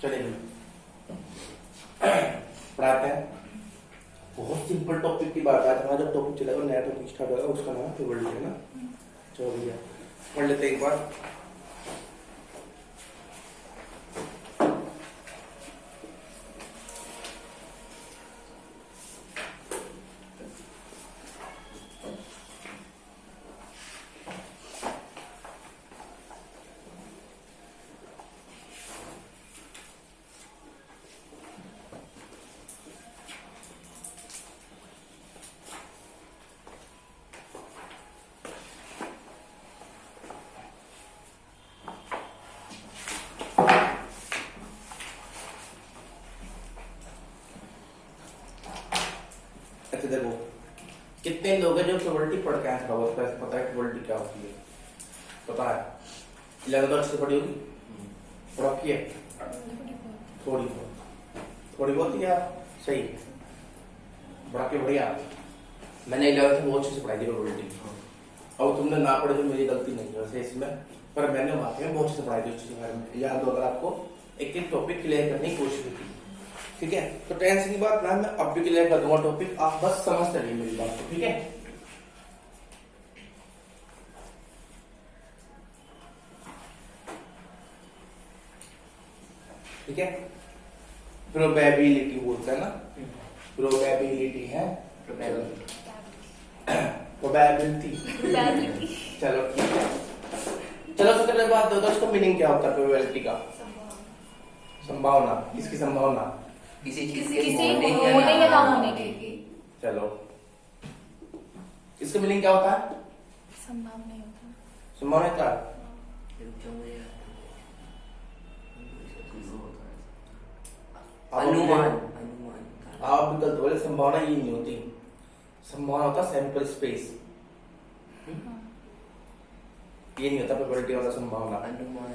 चलिए पढ़ाते हैं। बहुत सिंपल टॉपिक की बात है। आज हमारा जब टॉपिक चलेगा, नया टॉपिक स्टार्ट होगा, उसका नाम प्रोबेबिलिटी है ना। चलो भैया पढ़ लेते हैं एक बार। अच्छा देखो, कितने लोग हैं जो प्रोबेबिलिटी पढ़ के आए हैं, पता है प्रोबेबिलिटी क्या होती है? पता है? लगभग अच्छे से पढ़ी होगी, पढ़ रखी है थोड़ी बहुत ही यार। सही, पढ़ा के बढ़िया। मैंने 11th में बहुत अच्छे से पढ़ाई थी प्रोबेबिलिटी। अब तुमने ना पढ़े तो मेरी गलती नहीं है वैसे इसमें, पर मैंने वाकई में बहुत अच्छे से पढ़ाई थी उसके बारे में। याद हो अगर आपको, एक एक टॉपिक क्लियर करने की कोशिश की, ठीक है? तो टेंशन की बात ना, मैं अब भी क्लियर कर दूंगा टॉपिक, आप बस समझ चलिए मेरी बात को, ठीक है? ठीक है, प्रोबेबिलिटी बोलते हैं ना, प्रोबेबिलिटी है प्रोबेबिलिटी। चलो ठीक है, चलो सबसे पहले बात दो, इसका मीनिंग क्या होता है प्रोबेबिलिटी का? संभावना। किसकी संभावना? किसी होने या ना होने की। चलो, इसका मीनिंग क्या होता है? संभावना नहीं होता। संभावना क्या? अनुमान। आप भी गलत बोले, संभावना ये नहीं होती। संभावना होता सैंपल स्पेस, ये नहीं होता प्रोबेबिलिटी वाला संभावना। अनुमान।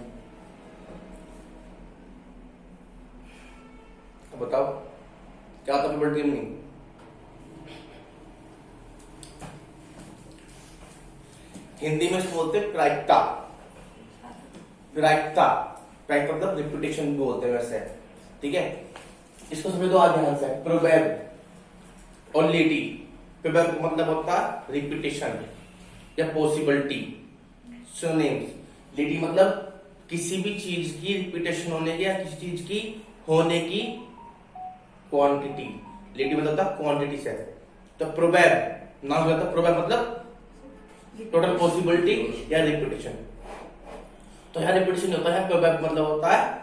अब बताओ क्या होता प्रोबेबिलिटी मीनिंग? हिंदी में इसको बोलते हैं प्रायिकता। प्रायिकता, प्रायिकता मतलब रिपीटेशन भी बोलते हैं वैसे, ठीक है? इसको समझ दो आगे ध्यान से। प्रोबेबिलिटी, प्रोबेब मतलब होता है रिपीटेशन या पॉसिबिलिटी। सिनोनिम्स, लिटी मतलब किसी भी चीज की रिपीटेशन होने की या किसी चीज की होने की क्वांटिटी। लिटी मतलब होता क्वांटिटी से। तो प्रोबेब नाम होता, प्रोबेब मतलब टोटल पॉसिबिलिटी या रिपीटेशन। तो यहाँ रिपीटेशन होता है, प्रोबेब मतलब होता है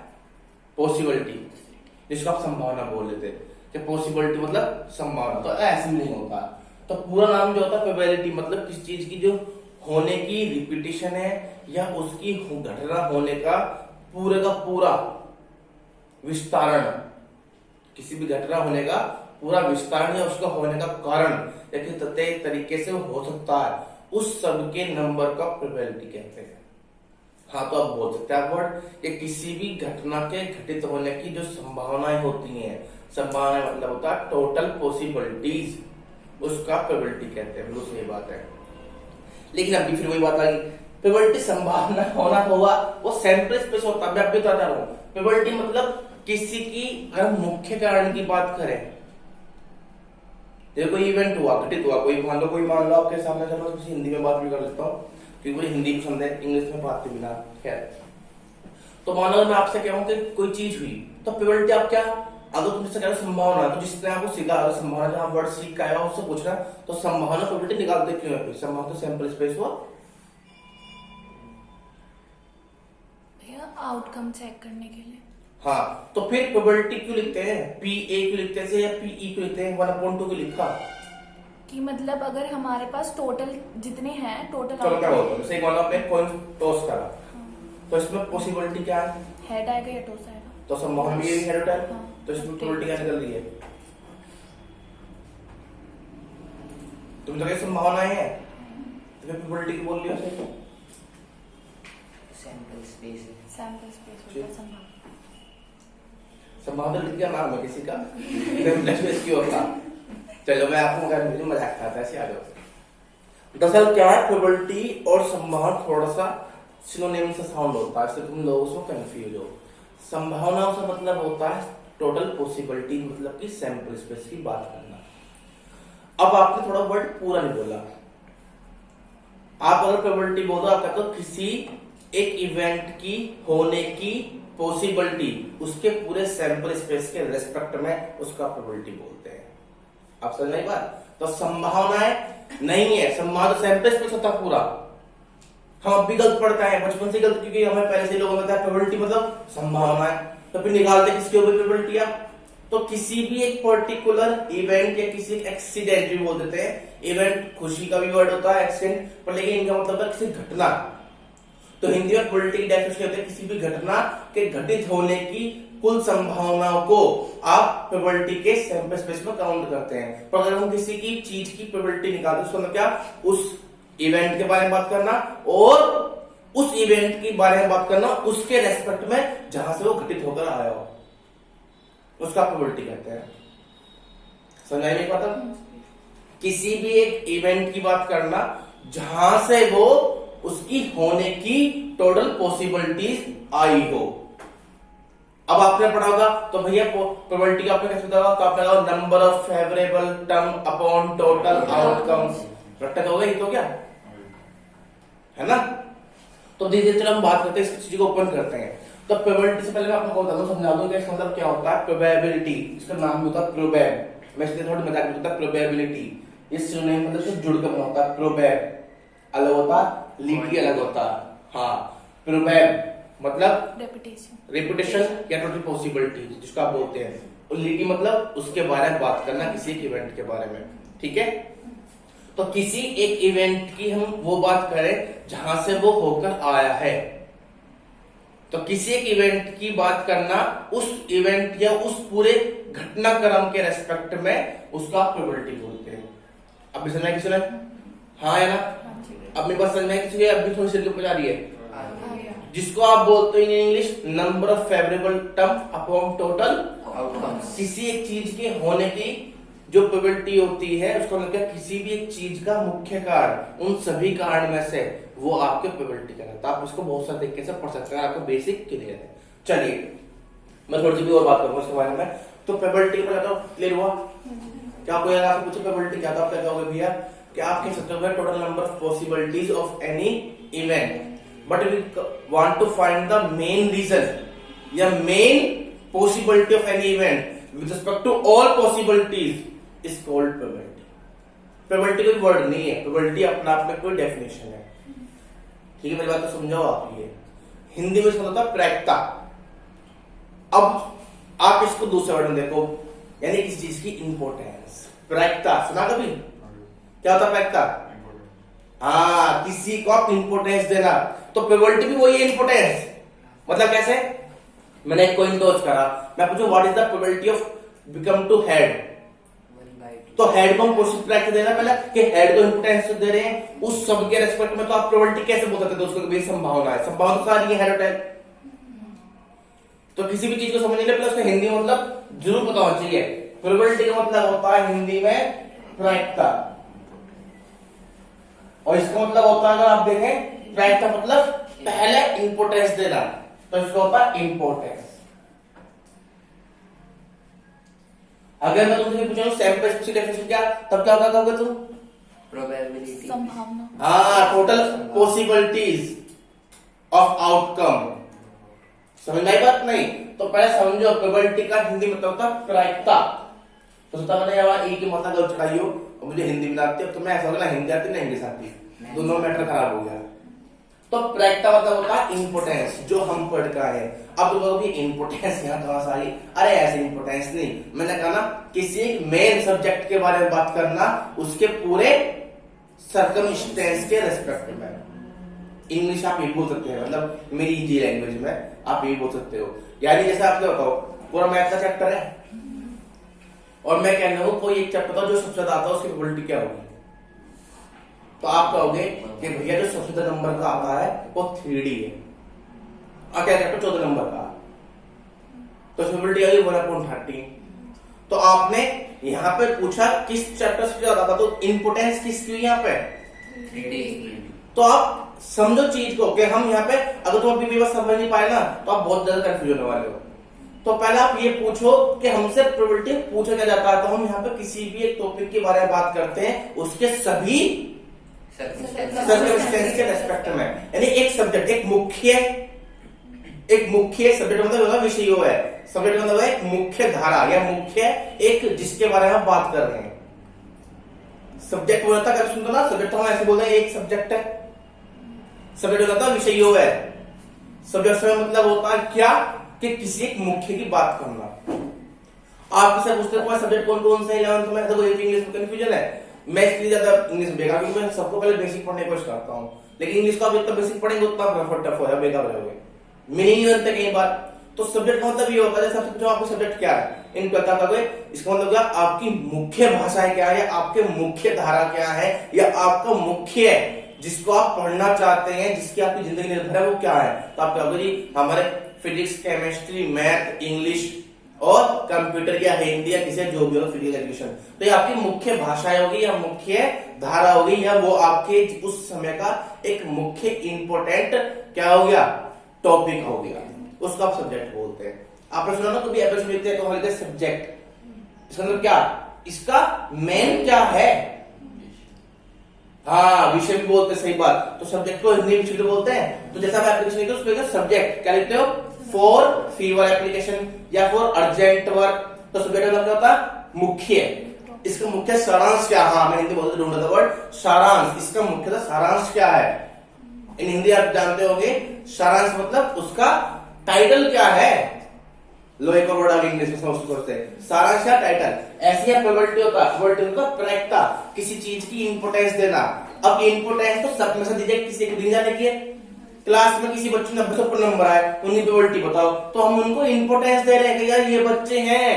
पॉसिबिलिटी, जिसको आप संभावना बोल लेते हैं। पॉसिबिलिटी मतलब संभावना, तो ऐसे नहीं होता। तो पूरा नाम जो होता है प्रोबेबिलिटी, मतलब किसी चीज की जो होने की रिपीटेशन है या उसकी घटना होने का पूरे का पूरा विस्तारण। किसी भी घटना होने का पूरा विस्तारण या उसका होने का कारण या किस तरीके से हो सकता है, उस सब के नंबर का प्रोबेबिलिटी कहते हैं। हाँ, तो आप बोल सकते हैं वर्ड कि किसी भी घटना के घटित होने की जो संभावनाएं होती हैं, संभावना मतलब होता है टोटल पॉसिबिलिटीज, उसका प्रोबेबिलिटी कहते हैं। बिल्कुल सही बात है। लेकिन अभी फिर वही बात आ गई, प्रोबेबिलिटी संभावना होना हुआ वो सैंपल स्पेस होता है। मैं अभी बताता हूँ, प्रोबेबिलिटी मतलब किसी की, अगर मुख्य कारण की बात करें, कोई इवेंट हुआ, घटित हुआ, कोई मान लो आपके सामने, चलो किसी हिंदी में बात भी कर लेता हूँ क्योंकि मुझे हिंदी पसंद है, इंग्लिश में बात बिना खैर। तो मान लो मैं आपसे कहूँ कि कोई चीज हुई, तो प्रोबेबिलिटी आप क्या, अगर तुम जिससे कह रहे हो संभावना, तो जिसने आपको सीधा संभावना जहां वर्ड सीख का आया उससे पूछ रहा, तो संभावना प्रोबेबिलिटी निकालते क्यों है? संभावना तो सैंपल स्पेस हुआ। भैया आउटकम चेक करने के लिए। हाँ, तो फिर प्रोबेबिलिटी क्यों लिखते हैं? पी ए क्यों लिखते हैं या पी ई क्यों लिखते हैं? 1/2 क्यों लिखा? कि मतलब अगर हमारे पास टोटल जितने हैं, टोटल चलो क्या होता है, सही मानो आपने कॉइन टॉस करा, तो इसमें पॉसिबिलिटी क्या है? हेड आएगा या टॉस आएगा। तो संभावना भी यही है, हाँ। तो इसमें प्रोबेबिलिटी क्या निकल रही है? तुम तो कैसे संभावनाएं हैं, तो फिर प्रोबेबिलिटी की बोल लिया सही। सैंपल स्पेस है। सैंपल स्पेस होता है संभावना। संभावना लिख क्या नाम है किसी का? सैंपल स्पेस क्यों होता? चलो मैं आपको मुझे मजाक आता है, आ जाओ। दरअसल क्या है, प्रोबेबिलिटी और संभावना थोड़ा सा सिनोनिम से साउंड होता है, इससे तुम लोग उसमें कंफ्यूज हो। संभावनाओं से मतलब होता है टोटल पॉसिबिलिटी, मतलब कि सैंपल स्पेस की बात करना। अब आपने थोड़ा वर्ड पूरा नहीं बोला। आप अगर प्रोबेबिलिटी बोल दो, आप कहते हो किसी एक इवेंट की होने की पॉसिबिलिटी, उसके पूरे सैंपल स्पेस के रेस्पेक्ट में उसका प्रोबेबिलिटी बोलते हैं। आप समझ नहीं बात? तो संभावनाएं नहीं है, संभावना सैंपल स्पेस होता पूरा। हम अब भी गलत पढ़ते हैं, बचपन से गलत, क्योंकि हमें पहले से लोगों को बताया प्रोबेबिलिटी मतलब संभावना है, तो फिर निकालते किसके ऊपर प्रोबेबिलिटी आप? तो किसी भी एक पर्टिकुलर इवेंट या किसी एक्सीडेंट भी बोल देते हैं। इवेंट खुशी का भी वर्ड होता है, एक्सीडेंट, पर लेकिन इनका मतलब है किसी घटना। तो हिंदी में प्रोबेबिलिटी की डेफिनेशन होती है किसी भी घटना के घटित होने की कुल संभावनाओं को आप प्रोबेबिलिटी के सैंपल स्पेस में काउंट करते हैं। पर अगर हम किसी की चीज की प्रोबेबिलिटी निकालते हैं, उसका मतलब क्या? उस इवेंट के बारे में बात करना और उस इवेंट के बारे में बात करना उसके रेस्पेक्ट में जहां से वो घटित होकर आया हो, उसका प्रोबेबिलिटी कहते हैं। समझाई नहीं पाता? किसी भी एक इवेंट की बात करना जहां से वो उसकी होने की टोटल पॉसिबिलिटीज आई हो। अब आपने पढ़ा होगा तो भैया प्रोबेबिलिटी का आपने कैसे बताया? तो आपने कहा number of favourable term upon total outcomes. रट्टा हो गया, ये तो क्या है ना? तो धीरे धीरे हम बात करते हैं, इस चीज को ओपन करते हैं। तो प्रोबेबिलिटी से पहले मैं आपको बता दूं, समझा दूं कि इसका मतलब क्या होता है। प्रोबेबिलिटी, इसका नाम भी होता है प्रोबेब, मैं इसलिए थोड़ी मजाक में होता है प्रोबेबिलिटी। ये सिनोनिम मतलब से जुड़ कर बना होता है। प्रोबेब अलग होता है, लिटी अलग होता है। हाँ, प्रोबेब मतलब रेपुटेशन या टोटल पॉसिबिलिटी जिसको आप बोलते हैं, और लिटी मतलब उसके बारे में बात करना, किसी एक इवेंट के बारे में। ठीक है, तो किसी एक इवेंट की हम वो बात करें जहां से वो होकर आया है। तो किसी एक इवेंट की बात करना उस इवेंट या उस पूरे घटनाक्रम के रेस्पेक्ट में उसका प्रोबेबिलिटी बोलते हैं। अब भी समझ में किसी ने? हाँ है ना? अब मेरे पास समझ में किसी अब भी थोड़ी सी ऊपर जा रही है, जिसको आप बोलते हो in English number of favourable term upon total outcomes. किसी एक चीज के होने की जो प्रोबेबिलिटी होती है उसका मतलब किसी भी एक चीज का मुख्य कारण उन सभी कारण में से वो आपके प्रोबेबिलिटी का रहता है। आप इसको बहुत सारे तरीके से पढ़ सकते हैं, आपको बेसिक क्लियर है। चलिए मैं थोड़ी सी भी और बात करूंगा इसके बारे में। तो प्रोबेबिलिटी का तो क्लियर हुआ? क्या कोई अगर आपको पूछे प्रोबेबिलिटी क्या, तो आप क्या कहोगे भैया? क्या आप कह सकते हो total number of possibilities of any event, but we want to find the main reason या main possibility of any event with respect to all possibilities is called probability. Probability कोई वर्ड नहीं है, प्रोबेबिलिटी अपना आप में कोई definition है। ठीक है, मेरी बात तो समझाओ आप। ये हिंदी में इसका होता है प्रायिकता। अब आप इसको दूसरे वर्ड में देखो, यानी किसी चीज की इंपोर्टेंस। प्रायिकता सुना कभी? क्या होता है प्रायिकता? हाँ, किसी को आप इंपोर्टेंस देना। तो प्रोबेबिलिटी भी वही है, इंपोर्टेंस। मतलब कैसे? मैंने एक कॉइन टॉस करा, मैं पूछूं what is the probability of become two head, तो हेड को हम क्वेश्चन प्रायिकता देना पहले कि हेड को इंपोर्टेंस दे रहे हैं उस सब के रेस्पेक्ट में, तो आप प्रोबेबिलिटी कैसे बोल सकते हैं? उसको भी संभावना है, संभावना सारी है हेड और टेल। तो किसी भी चीज को समझने के लिए उसका हिंदी मतलब जरूर पता होना चाहिए। प्रोबेबिलिटी का मतलब होता है हिंदी में प्रायिकता, और इसका मतलब होता है अगर आप देखें प्रायिकता मतलब पहले इंपोर्टेंस देना, तो इसका होता है इंपोर्टेंस। अगर मैं तुमसे पूछूं सैंपल स्पेस डेफिनेशन क्या, तब क्या कहोगे तुम? प्रोबेबिलिटी, संभावना। हाँ, टोटल पॉसिबिलिटीज ऑफ आउटकम। समझ में आई बात? नहीं तो पहले समझो प्रोबेबिलिटी का हिंदी मतलब होता है प्रायिकता। तो सोचा मैंने यहाँ ई की मात्रा गलत चढ़ाई हो और मुझे हिंदी में आती है, तो मैं ऐसा होगा ना हिंदी आती ना इंग्लिश आती, दोनों मैटर खराब हो गया। तो प्रायिकता मतलब होता है इंपोर्टेंस, जो हम पढ़ का है। अब लोग भी इंपोर्टेंस यहाँ कहां से आई? अरे ऐसे इंपोर्टेंस नहीं, मैंने कहा ना किसी मेन सब्जेक्ट के बारे में बात करना उसके पूरे सर्कमस्टेंस के रेस्पेक्ट में। इंग्लिश आप ये बोल सकते हैं, मतलब मेरी इजी लैंग्वेज में आप ये बोल सकते हो। यानी जैसे आप क्या बताओ, पूरा मैथ का चैप्टर है और मैं कह रहा हूं कोई एक चैप्टर जो सबसे ज्यादा आता है उसकी प्रोबेबिलिटी क्या होगी, तो आप कहोगे कि भैया जो सबसे ज्यादा नंबर का आता है वो 3D है, और क्या चैप्टर 14 नंबर का, तो प्रोबेबिलिटी आई 1/13। तो आपने यहाँ पे पूछा किस चैप्टर से ज्यादा था, तो इंपोर्टेंस किसकी हुई यहाँ पे? 3D। तो आप समझो चीज को कि हम यहाँ पे अगर तुम अभी भी बस समझ नहीं पाए ना तो आप बहुत ज्यादा कंफ्यूज होने वाले हो। तो पहले आप ये पूछो कि हमसे प्रोबेबिलिटी पूछा क्या जाता है। तो हम यहाँ पे किसी भी एक टॉपिक के बारे में बात करते हैं उसके सभी सर्कमस्टेंस के रेस्पेक्ट में, यानी एक सब्जेक्ट एक मुख्य सब्जेक्ट मतलब विषय है, सब्जेक्ट मतलब एक मुख्य धारा या मुख्य एक जिसके बारे में हम बात कर रहे हैं। सब्जेक्ट बोलता है सुनते ना, सब्जेक्ट हम ऐसे बोलते हैं एक सब्जेक्ट है, सब्जेक्ट होता है विषय है। सब्जेक्ट में मतलब होता है क्या कि किसी एक मुख्य की बात करना। आप किसी पूछते हैं सब्जेक्ट कौन कौन से 11th में, देखो एक इंग्लिश में कंफ्यूजन है, मैं इसलिए ज्यादा इंग्लिश बेगा क्योंकि मैं सबको पहले बेसिक पढ़ने की कोशिश करता हूं, लेकिन इंग्लिश को आप जितना बेसिक पढ़ेंगे उतना टफ हो जाएगा, बेकार हो जाओगे, मीनिंग नहीं बनते कई बार। तो सब्जेक्ट का मतलब ये होता है सबसे पूछो आपको सब्जेक्ट क्या है, इन प्रकार का कोई इसका मतलब क्या आपकी मुख्य भाषा क्या है, आपके मुख्य धारा क्या है, या आपका मुख्य जिसको आप पढ़ना चाहते हैं, जिसकी आपकी जिंदगी निर्भर है वो क्या है। तो आप कहोगे जी हमारे फिजिक्स, केमिस्ट्री, मैथ, इंग्लिश और कंप्यूटर या हिंदी या किसी जो भी हो फिजिकल एजुकेशन, तो ये आपकी मुख्य भाषा होगी या मुख्य धारा होगी, या वो आपके उस समय का एक मुख्य इंपोर्टेंट क्या हो गया, टॉपिक हो गया, उसको आप सब्जेक्ट बोलते हैं। आपने सुना ना कभी एप्लीकेशन लिखते हैं तो हमारे सब्जेक्ट, इसका मतलब क्या, इसका मेन क्या है, हाँ विषय भी बोलते हैं, सही बात। तो सब्जेक्ट को हिंदी में बोलते हैं। तो जैसा आप एप्लीकेशन लिखते हो उसमें सब्जेक्ट क्या लिखते हो, फॉर फीवर एप्लीकेशन या फॉर अर्जेंट वर्क, तो सब्जेक्ट मतलब क्या होता है, मुख्य, इसका मुख्य सारांश क्या, हाँ मैं हिंदी बोलते ढूंढ रहा था वर्ड सारांश, इसका मुख्य सारांश क्या है। इन हिंदी आप जानते होंगे सारांश मतलब उसका टाइटल क्या है, लो एक और वर्ड आ इंग्लिश में सोचते हैं सारांश या टाइटल। ऐसी है प्रोबेबिलिटी होता है, प्रोबेबिलिटी होता है प्रायिकता, किसी चीज की इंपोर्टेंस देना। अब इंपोर्टेंस तो सब में से दीजिए, किसी को दी जाने की है, क्लास में किसी बच्चे ने 90 पर नंबर आए, उन्हीं प्रोबेबिलिटी बताओ, तो हम उनको इंपोर्टेंस दे रहे हैं कि यार ये बच्चे हैं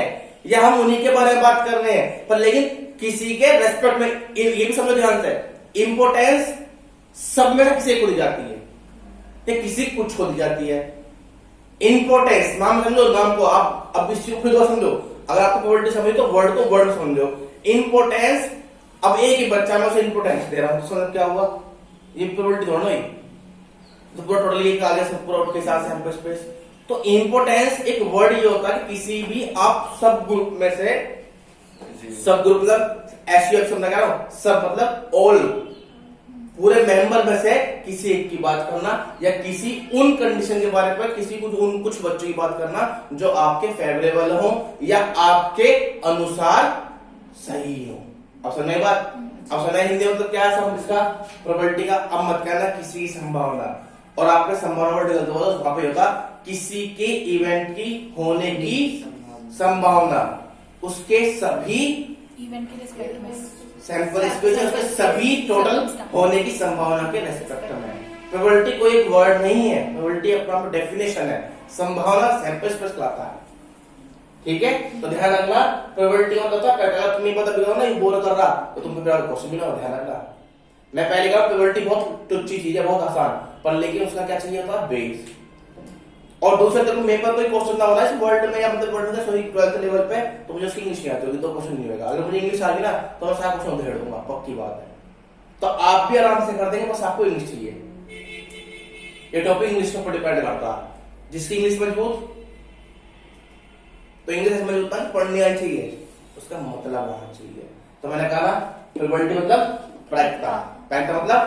या हम उन्हीं के बारे में बात कर रहे हैं, पर लेकिन किसी के रेस्पेक्ट में, ये भी समझो ध्यान से, इंपोर्टेंस सब में किसी को दी जाती है या किसी कुछ को दी जाती है। इंपोर्टेंस नाम समझो, नाम को आप अब इस चीज को समझो, अगर आपको प्रोबेबिलिटी समझो तो वर्ड को वर्ड समझो। इंपोर्टेंस, अब एक ही बच्चा मैं उसे इंपोर्टेंस दे रहा हूं तो समझ क्या हुआ, ये प्रोबेबिलिटी दोनों ही, तो पूरा टोटली एक आ गया सब पूरा के साथ सैंपल स्पेस। तो इंपोर्टेंस एक वर्ड ये होता है कि किसी भी आप सब ग्रुप में से, सब ग्रुप मतलब ऐसी समझ रहा हूं, सब मतलब ऑल, पूरे मेंबर में से किसी एक की बात करना या किसी उन कंडीशन के बारे में, किसी कुछ बच्चों की बात करना जो आपके फेवरेबल हो या आपके अनुसार सही हो। अब समझ बात, अब समझ हिंदी मतलब क्या है सब इसका प्रोबेबिलिटी का। अब मत कहना किसी की संभावना, और आपने संभावना वर्ड गलत बोला वहां पे होता किसी के इवेंट की होने की संभावना, उसके सभी इवेंट के रिस्पेक्ट में, सैंपल स्पेस उसके सभी टोटल होने की संभावना के रेस्पेक्ट में। प्रोबेबिलिटी कोई एक वर्ड नहीं है, प्रोबेबिलिटी अपना डेफिनेशन है, संभावना सैंपल स्पेस कहलाता है, ठीक है। तो ध्यान रखना प्रोबेबिलिटी का मतलब क्या, तुम्हें पता भी ना ये बोल कर रहा तो तुम क्वेश्चन भी ना ध्यान रखना। मैं पहले कहा प्रोबेबिलिटी बहुत टुच्ची चीज है, बहुत आसान, पर लेकिन उसका क्या चाहिए होता है बेस। और दूसरे तरफ मेरे पर कोई क्वेश्चन ना हो रहा है इस वर्ल्ड में या मतलब वर्ल्ड में, सॉरी 12th लेवल पे, तो मुझे उसकी इंग्लिश नहीं आती होगी तो क्वेश्चन नहीं होगा। अगर मुझे इंग्लिश आ गई ना तो मैं सारा क्वेश्चन उधेड़ दूंगा, पक्की बात है। तो आप भी आराम से कर देंगे, बस आपको इंग्लिश चाहिए। ये टॉपिक इंग्लिश के ऊपर डिपेंड करता है, जिसकी इंग्लिश मजबूत, तो इंग्लिश मजबूत होता है, पढ़नी आनी चाहिए, उसका मतलब आना चाहिए। तो मैंने कहा ना प्रोबेबिलिटी मतलब प्रायिकता, प्रायिकता मतलब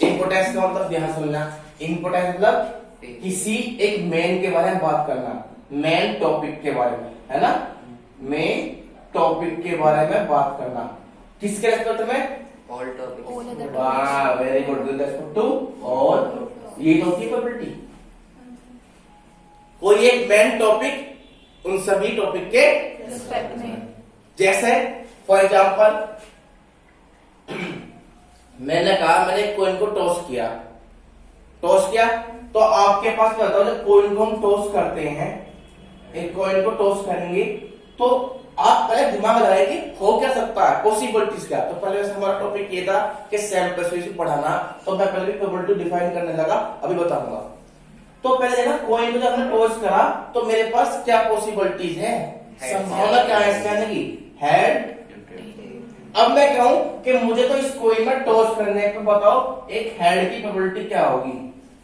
इंपोर्टेंस का मतलब ध्यान समझना, इंपोर्टेंस मतलब किसी एक मेन के बारे में बात करना, मेन टॉपिक के बारे में, है ना, मेन टॉपिक के बारे में बात करना, किसके रेस्पेक्ट में, ऑल टॉपिक। वाह very good, with respect to all, ये तो होती है प्रोबेबिलिटी। कोई एक मेन टॉपिक उन सभी टॉपिक के रिस्पेक्ट में, जैसे फॉर एग्जाम्पल मैंने कहा मैंने कोइन को टॉस किया, टॉस किया तो आपके पास क्या होता है, जब कोइन को हम टॉस करते हैं, एक कोइन को टॉस करेंगे तो आप पहले दिमाग लगाए कि हो क्या सकता है, पॉसिबिलिटीज क्या। तो पहले हमारा टॉपिक ये था कि सैंपल स्पेस पढ़ाना, तो मैं पहले भी प्रोबेबिलिटी डिफाइन करने लगा, अभी बताऊंगा। तो पहले देखना कोइन को जब हमने टॉस करा तो मेरे पास क्या पॉसिबिलिटीज है, संभावना क्या है इसमें आने की, हेड अब मैं कहूं कि मुझे तो इस कोइन में टॉस करने पे बताओ एक हेड की प्रोबेबिलिटी क्या होगी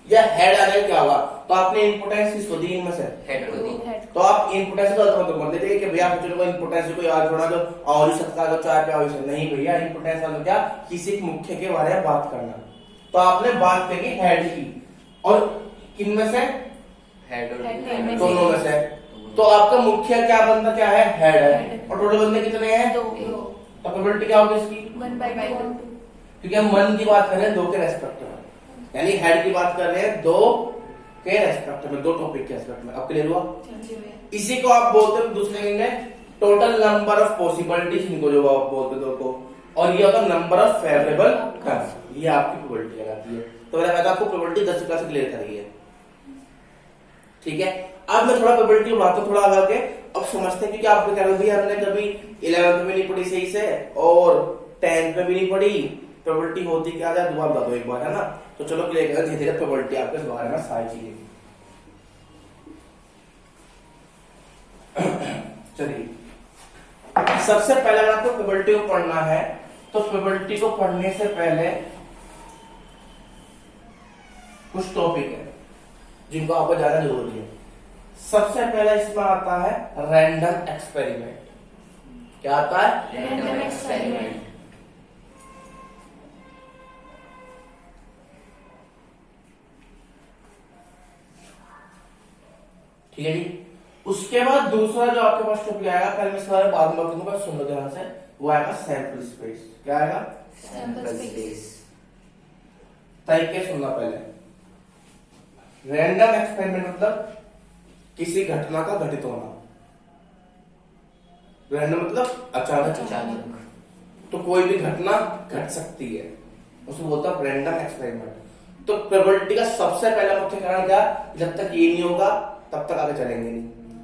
या हेड आने क्या होगा, तो आपने इंपोर्टेंस किसको दी इनमें से? हेड को दी। हेड। तो आप इंपोर्टेंस का तो बोल देते कि भैया चलो इंपोर्टेंस को याद छोड़ा जो और ही सकता है तो चार पे और नहीं भैया, इंपोर्टेंस मतलब क्या, किसी मुख्य के बारे में बात करना। तो आपने बात करी हेड की, और किनमें से? हेड और हेड टेल। दोनों में से। तो आपका मुख्य क्या बनता क्या है? हेड है। और टोटल बंदे कितने हैं? दो। तो प्रोबेबिलिटी क्या होगी इसकी? 1/2। क्योंकि हम वन की बात कर रहे हैं दो के रेस्पेक्ट में, यानी हेड की बात कर रहे हैं दो के रेस्पेक्ट में, दो टॉपिक के रेस्पेक्ट में। अब क्लियर हुआ? इसी को आप बोलते हैं दूसरे में टोटल नंबर ऑफ पॉसिबिलिटीज, इनको जो आप बोलते हैं दो को, और ये होता है नंबर ऑफ फेवरेबल टर्म्स, ये आपकी प्रोबेबिलिटी लगाती है। तो मैंने कहा आपको प्रोबेबिलिटी 10 क्लास क्लियर करी है, ठीक है। अब मैं थोड़ा प्रोबेबिलिटी बढ़ाता हूं थोड़ा आगे के, अब समझते हैं, क्योंकि आपको क्या भैया हमने कभी 11th में नहीं पढ़ी सही से और 10th में भी नहीं पढ़ी, प्रोबेबिलिटी होती क्या है दोबारा बता दो एक बार, है ना। तो चलो क्लियर कर धीरे धीरे प्रोबेबिलिटी आपके इस बारे में सारी चीजें। चलिए सबसे पहले अगर आपको प्रोबेबिलिटी को पढ़ना है तो प्रोबेबिलिटी को पढ़ने से पहले कुछ टॉपिक है जिनको आपको जाना जरूरी है। सबसे पहले इसमें आता है रैंडम एक्सपेरिमेंट। क्या आता है? Random experiment. ठीक है जी। उसके बाद दूसरा जो आपके पास टॉपिक आएगा, पहले मैं इसके बारे में बाद में बताऊंगा, सुन लो ध्यान से, वो आएगा सैंपल स्पेस। क्या आएगा? Sample space. तरीके सुनना पहले। रैंडम एक्सपेरिमेंट मतलब किसी घटना का घटित होना। रैंडम मतलब अचानक, तो कोई भी घटना घट सकती है, उसको बोलता है रैंडम एक्सपेरिमेंट। तो प्रोबेबिलिटी का सबसे पहला मुख्य कारण क्या? जब तक ये नहीं होगा तब तक आगे चलेंगे नहीं।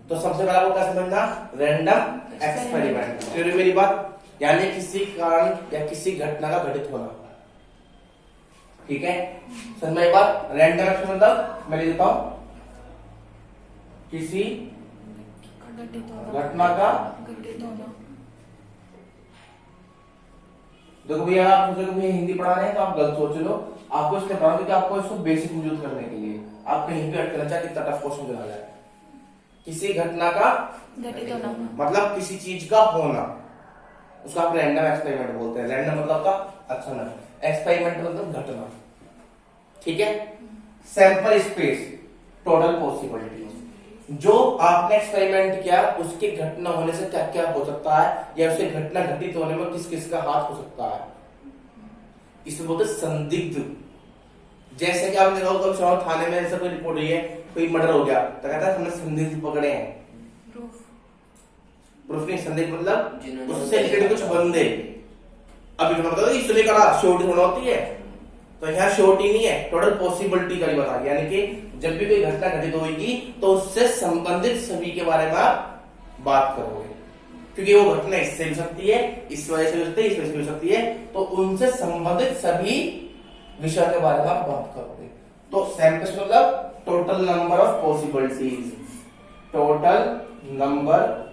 तो सबसे पहला आपको क्या समझना? Random experiment. क्लियर मेरी बात? यानी किसी कारण या किसी घटना का घटित होना, ठीक है। समझ में एक बात? रैंडम एक्सपेरिमेंट मतलब मैं लिख देता हूं, किसी घटना का घटित होना। देखो भैया आप सोचो भैया हिंदी पढ़ा रहे हैं तो आप गलत सोच लो, आपको इसलिए पढ़ा क्योंकि आपको इसको बेसिक यूज करने के लिए आप कहीं भी अटकना चाहे कितना टफ क्वेश्चन बना जाए। किसी घटना का घटित होना मतलब किसी चीज का होना, उसको आप रैंडम एक्सपेरिमेंट बोलते हैं। रैंडम मतलब का अचानक, एक्सपेरिमेंट मतलब घटना, ठीक है। सैंपल स्पेस, टोटल पॉसिबिलिटी, जो आपने एक्सपेरिमेंट किया उसकी घटना होने से क्या क्या हो सकता है या उसकी घटना घटित होने में किस किस का हाथ हो सकता है, इसमें बोलते संदिग्ध। जैसे कि आपने देखा कभी थाने में ऐसा कोई रिपोर्ट हुई है, कोई मर्डर हो गया तो कहता है हमने संदिग्ध पकड़े हैं। प्रूफ नहीं, संदिग्ध मतलब उससे रिलेटेड कुछ बंदे। अभी मतलब इसलिए करा श्योरिटी होना होती है, तो यहाँ श्योरिटी नहीं है, टोटल पॉसिबिलिटी का बता दिया। यानी कि जब भी कोई घटना घटित होगी तो उससे संबंधित सभी के बारे में आप बात करोगे, क्योंकि वो घटना इससे भी हो सकती है, इस वजह से भी हो सकती है, इस वजह से भी हो सकती है, तो उनसे संबंधित सभी विषय के बारे में आप बात करोगे। तो सैंपल मतलब total number of possibilities, total number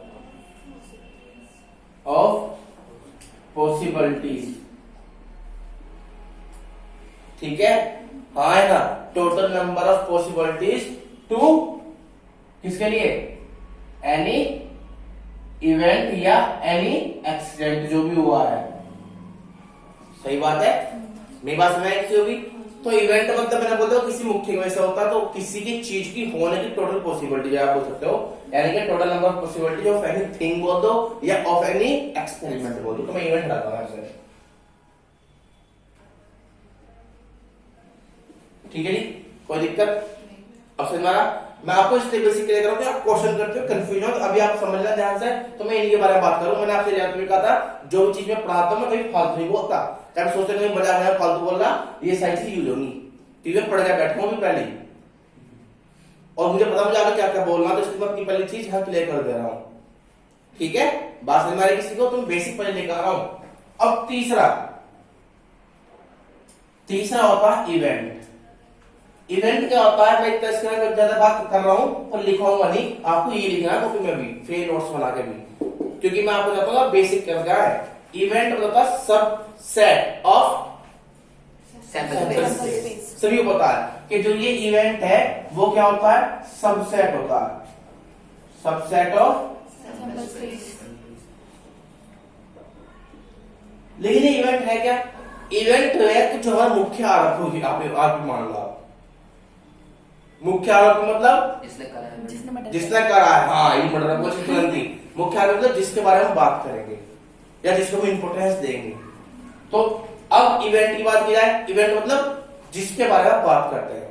of possibilities, ठीक है। हाँ है ना, total number of possibilities to किसके लिए? एनी इवेंट या एनी एक्सीडेंट जो भी हुआ है। सही बात है, मेरी बात समझ किसी होगी? तो इवेंट मतलब मैंने बोलता हूँ किसी मुख्य वजह से होता है, तो किसी की चीज की होने की टोटल पॉसिबिलिटी आप बोल सकते हो, यानी कि total number of possibility of any thing बोल दो या ऑफ एनी एक्सपेरिमेंट बोल दो, तो मैं इवेंट डालता हूं ऐसे, ठीक है जी। कोई दिक्कत? अब समझ मारा? मैं आपको इस तरीके से क्लियर करूं कि आप क्वेश्चन करते हो कंफ्यूजन हो, तो अभी आप समझना ध्यान से, तो मैं इनके बारे में बात करूं। मैंने आपसे जानकारी कहा था जो भी चीज मैं पढ़ाता हूं मैं कभी फालतू नहीं बोलता, क्या सोचते नहीं मजा आया फालतू बोल रहा, ये सारी चीज यूज होगी, ठीक है। पढ़ गया बैठा हूं पहले और मुझे पता मुझे आगे क्या क्या बोलना, तो इसके बाद की पहली चीज यहाँ क्लियर कर दे रहा हूं, ठीक है। बात समझ में किसी को? तुम बेसिक पहले लेकर आ रहा हूं। अब तीसरा होता है इवेंट। इवेंट क्या होता है? मैं इतना ज्यादा बात कर रहा हूं और लिखाऊंगा नहीं, आपको ये लिखना है कॉपी में भी, फिर नोट्स बना के भी, क्योंकि मैं आपको चाहता हूँ बेसिक कर जाए, इवेंट मतलब होता है subset of sample sample space. Space. सभी को पता है कि जो ये इवेंट है वो क्या होता है, सबसेट होता है, सबसेट ऑफ। Sample space. लेकिन ये इवेंट है क्या, इवेंट है कुछ हमारा मुख्य आरोप होगी। आप मान लो, आप मुख्य आरोप मतलब जिसने करा है। जिसने करा है, हाँ ये मर्डर को तुरंत ही मुख्य आरोप मतलब जिसके बारे में हम बात करेंगे या जिसको हम इंपोर्टेंस देंगे। तो अब इवेंट की बात की जाए, इवेंट मतलब जिसके बारे में आप बात करते हैं।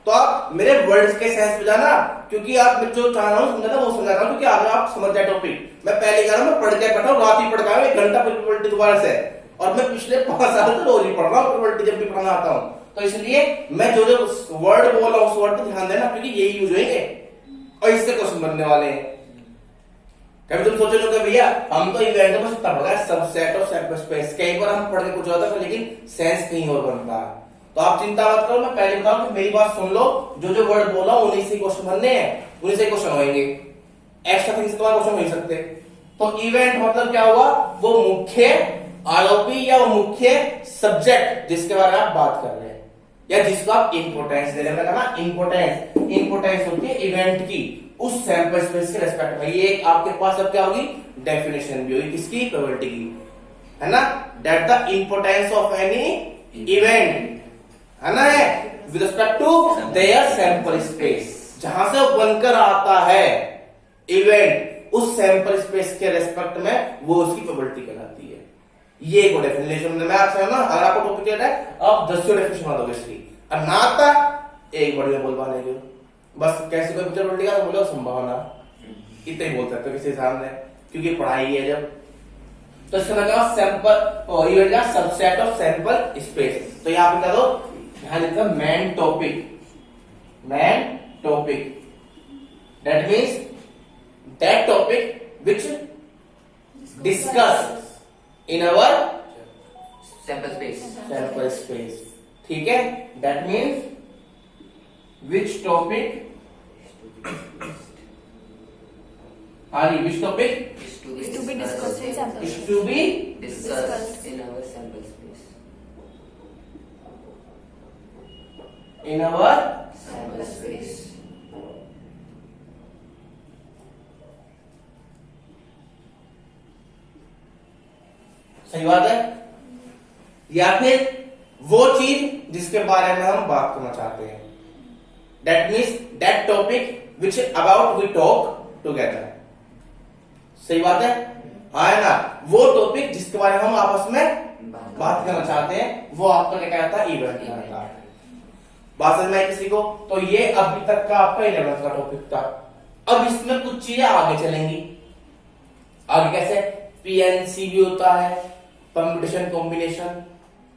तो आप मेरे वर्ड्स के सेंस में जाना, क्योंकि आप जो चाह रहा हूं समझाना वो समझा रहा हूं, क्योंकि आगे आप समझ जाए टॉपिक। मैं पहले कह रहा हूं, मैं पढ़ के बैठा हूं, रात ही पढ़ रहा हूं 1 घंटा प्रोबेबिलिटी दोबारा से, और मैं पिछले 5 साल से रोज ही पढ़ रहा हूं प्रोबेबिलिटी जब भी पढ़ना आता हूं। तो इसलिए मैं जो जो वर्ड बोल रहा हूं उस वर्ड पर ध्यान देना, क्योंकि यही यूज होंगे और इससे क्वेश्चन बनने वाले हैं। कभी तुम सोचो कि भैया हम तो इवेंट में पढ़ रहे हैं सबसेट ऑफ सैंपल स्पेस, कई बार हम पढ़ के कुछ होता है लेकिन सेंस कहीं और बनता है। तो आप चिंता मत करो, मैं पहले बताऊं कि मेरी बात सुन लो, जो जो वर्ड बोला उन्हीं से क्वेश्चन बनने हैं, उन्हीं से क्वेश्चन होंगे, एक्स्ट्रा थिंग्स तुम्हारे क्वेश्चन हो ही सकते। तो इवेंट मतलब क्या हुआ, वो मुख्य आरोपी या वो मुख्य सब्जेक्ट जिसके बारे में आप बात कर रहे हैं या जिसको आप इंपोर्टेंस दे रहे हैं। मैंने कहा इंपोर्टेंस होती है इवेंट की उस सैंपल स्पेस के रेस्पेक्ट में। ये एक आपके पास अब क्या होगी, डेफिनेशन भी होगी किसकी, प्रोबेबिलिटी की, है ना। That the importance of any event, है ना, with respect to their sample space, जहां से वो बनकर आता है इवेंट उस सैंपल स्पेस के रेस्पेक्ट में वो उसकी प्रोबेबिलिटी कहलाती है। ये एक डेफिनेशन मैं आपसे, ना अगर आपको टॉपिक याद है आप 10 डेफिनेशन बता दोगे इसकी, और ना आता एक वर्ड में बोल पाएंगे बस। कैसे कोई प्रोबेबिलिटी का बोलो संभावना, इतना ही बोल सकते हो किसी सामने, क्योंकि पढ़ाई है जब। तो इसका मतलब सैंपल इवेंट का सबसेट ऑफ सैंपल स्पेस। तो यहां पे क्या दो ध्यान देता, main topic that means that topic which discuss in our sample space. ठीक है, that means which topic is to be discussed in sample is to be discussed in our sample space. in our Sample space. सही बात है, या फिर वो चीज जिसके बारे में हम बात करना चाहते हैं। That means that topic which about we talk together. सही बात है, हाँ है ना, वो टॉपिक जिसके बारे में हम आपस में बात करना चाहते हैं वो आपका क्या कहता है, इवेंट कहता है। बात समझ में आई किसी को? तो ये अभी तक का आपका 11th का टॉपिक था। अब इसमें कुछ चीजें आगे चलेंगी। आगे कैसे, पीएनसी भी होता है, परम्यूटेशन कॉम्बिनेशन,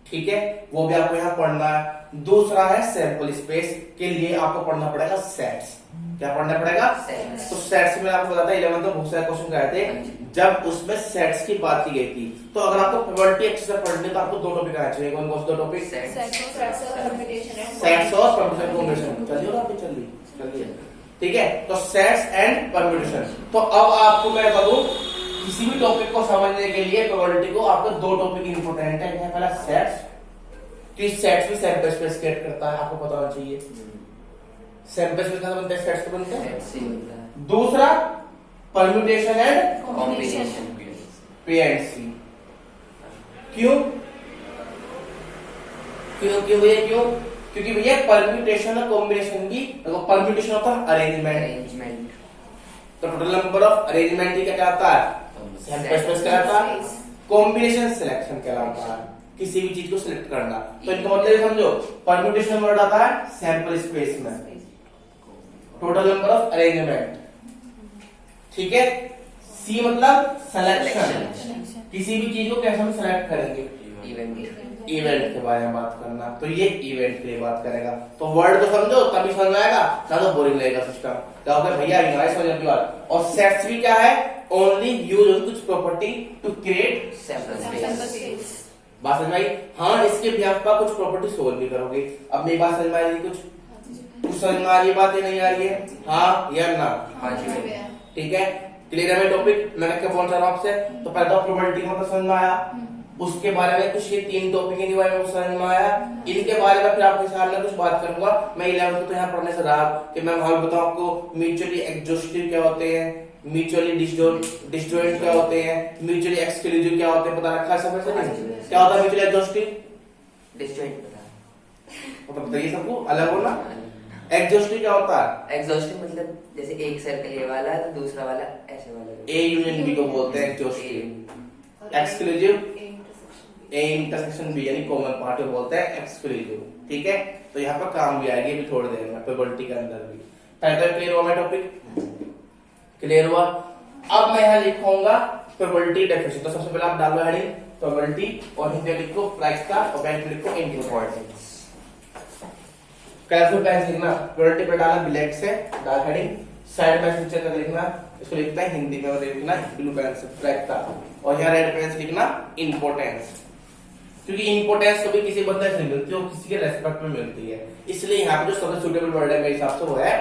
ठीक है, वो भी आपको यहां पढ़ना है। दूसरा है सैंपल स्पेस, के लिए आपको पढ़ना पड़ेगा सेट्स। क्या पढ़ना पड़ेगा, सेट्स। तो सेट्स में आपको बताया 11th में बहुत सारे क्वेश्चन आए थे जब उसमें सेट्स की बात की गई थी। तो अगर आपको प्रोबेबिलिटी अच्छे से पढ़नी तो आपको 2 टॉपिक आने चाहिए। कौन कौन से 2 टॉपिक, सेट्स और परम्यूटेशन कॉम्बिनेशन। चलिए और आप चलिए, ठीक है। तो सेट्स एंड परम्यूटेशन। तो अब आपको मैं बताऊं, किसी भी टॉपिक को समझने के लिए प्रोबेबिलिटी को आपको 2 टॉपिक इंपोर्टेंट है। पहला सेट्स, कि सेट्स भी सैंपल स्पेस क्रिएट करता है, आपको पता होना चाहिए। सैंपल स्पेस का बनता है, सेट्स का बनता है। दूसरा परम्यूटेशन एंड कॉम्बिनेशन। पीएनसी। क्यों भैया, क्यों? क्योंकि भैया परम्यूटेशन और कॉम्बिनेशन की, परम्यूटेशन होता है अरेंजमेंट, तो टोटल नंबर ऑफ अरेंजमेंट ही क्या कहलाता है, सैंपल स्पेस कहलाता है। कॉम्बिनेशन सिलेक्शन कहलाता है, किसी भी चीज को सिलेक्ट करना। तो इनका मतलब समझो, परम्यूटेशन वर्ड आता है सैंपल स्पेस में, टोटल नंबर ऑफ अरेंजमेंट, ठीक है। सी मतलब सिलेक्शन, किसी भी चीज को कैसे हम सिलेक्ट करेंगे, इवेंट के बारे में बात करना। तो ये इवेंट के लिए बात करेगा। तो वर्ड को समझो तभी समझ में आएगा, ना तो बोरिंग लगेगा सिस्टम। क्या होगा भैया, समझने की बात। और सेट्स भी क्या है, ओनली यूज ऑन कुछ property to create sample space। बात समझ में आई? हाँ, इसके भी आप कुछ प्रॉपर्टी सोल्व भी करोगे। अब मेरी बात समझ में आई? कुछ समझ में आ रही है, बात नहीं आ रही है, हाँ या ना? हाँ जी। ठीक है। क्लियर है मेरा टॉपिक? मैं क्या बोल रहा हूँ आपसे? तो पहले तो प्रोबेबिलिटी का मतलब समझ में आया, उसके बारे में कुछ ये 3 टॉपिक इनके बारे में समझ में आया। इनके बारे में फिर आपके सामने कुछ बात करूंगा। मैं 11th को तो यहाँ पढ़ने से रहा कि मैं वहां बताऊं आपको म्यूचुअली एग्जॉस्टिव क्या होते हैं, म्यूचुअली डिसजॉइंट क्या होते हैं, म्यूचुअली एक्सक्लूसिव क्या होते हैं, पता रखा है सब ऐसे नहीं? क्या होता है म्यूचुअली एग्जॉस्टिव? डिस्जॉइंट पता मतलब बताइए सबको, अलग हो ना। एग्जॉस्टिव क्या होता है? एग्जॉस्टिव मतलब जैसे एक सर्कल ये वाला है तो दूसरा वाला ऐसे वाला ए यूनियन बी को बोलते हैं exhaustive. Exclusive A intersection B यानी कॉमन पार्ट को बोलते हैं एक्सक्लूसिव। ठीक है, तो यहाँ पर काम भी आएगी अभी थोड़ी देर में प्रोबेबिलिटी के अंदर भी। पहले क्लियर हुआ मैं टॉपिक? क्लियर हुआ? अब मैं यहाँ लिखूंगा प्रोबेबिलिटी डेफिनेशन। तो सबसे पहले आप डालो हेडिंग प्रोबेबिलिटी और हिंदी में लिखो प्रायिकता और बैंक में लिखो इम्पोर्टेंस। कलरफुल पेन से लिखना, प्रोबेबिलिटी पर डालना ब्लैक से डाल हेडिंग, साइड में नीचे तक लिखना, इसको लिखना है हिंदी में और लिखना ब्लू पेन से प्रायिकता, और यहाँ रेड पेन से लिखना इम्पोर्टेंस। क्योंकि इम्पोर्टेंस कभी किसी बंदे से नहीं मिलती, वो किसी के रेस्पेक्ट में मिलती है, इसलिए यहाँ पे जो सबसे सुटेबल वर्ड है मेरे हिसाब से वो है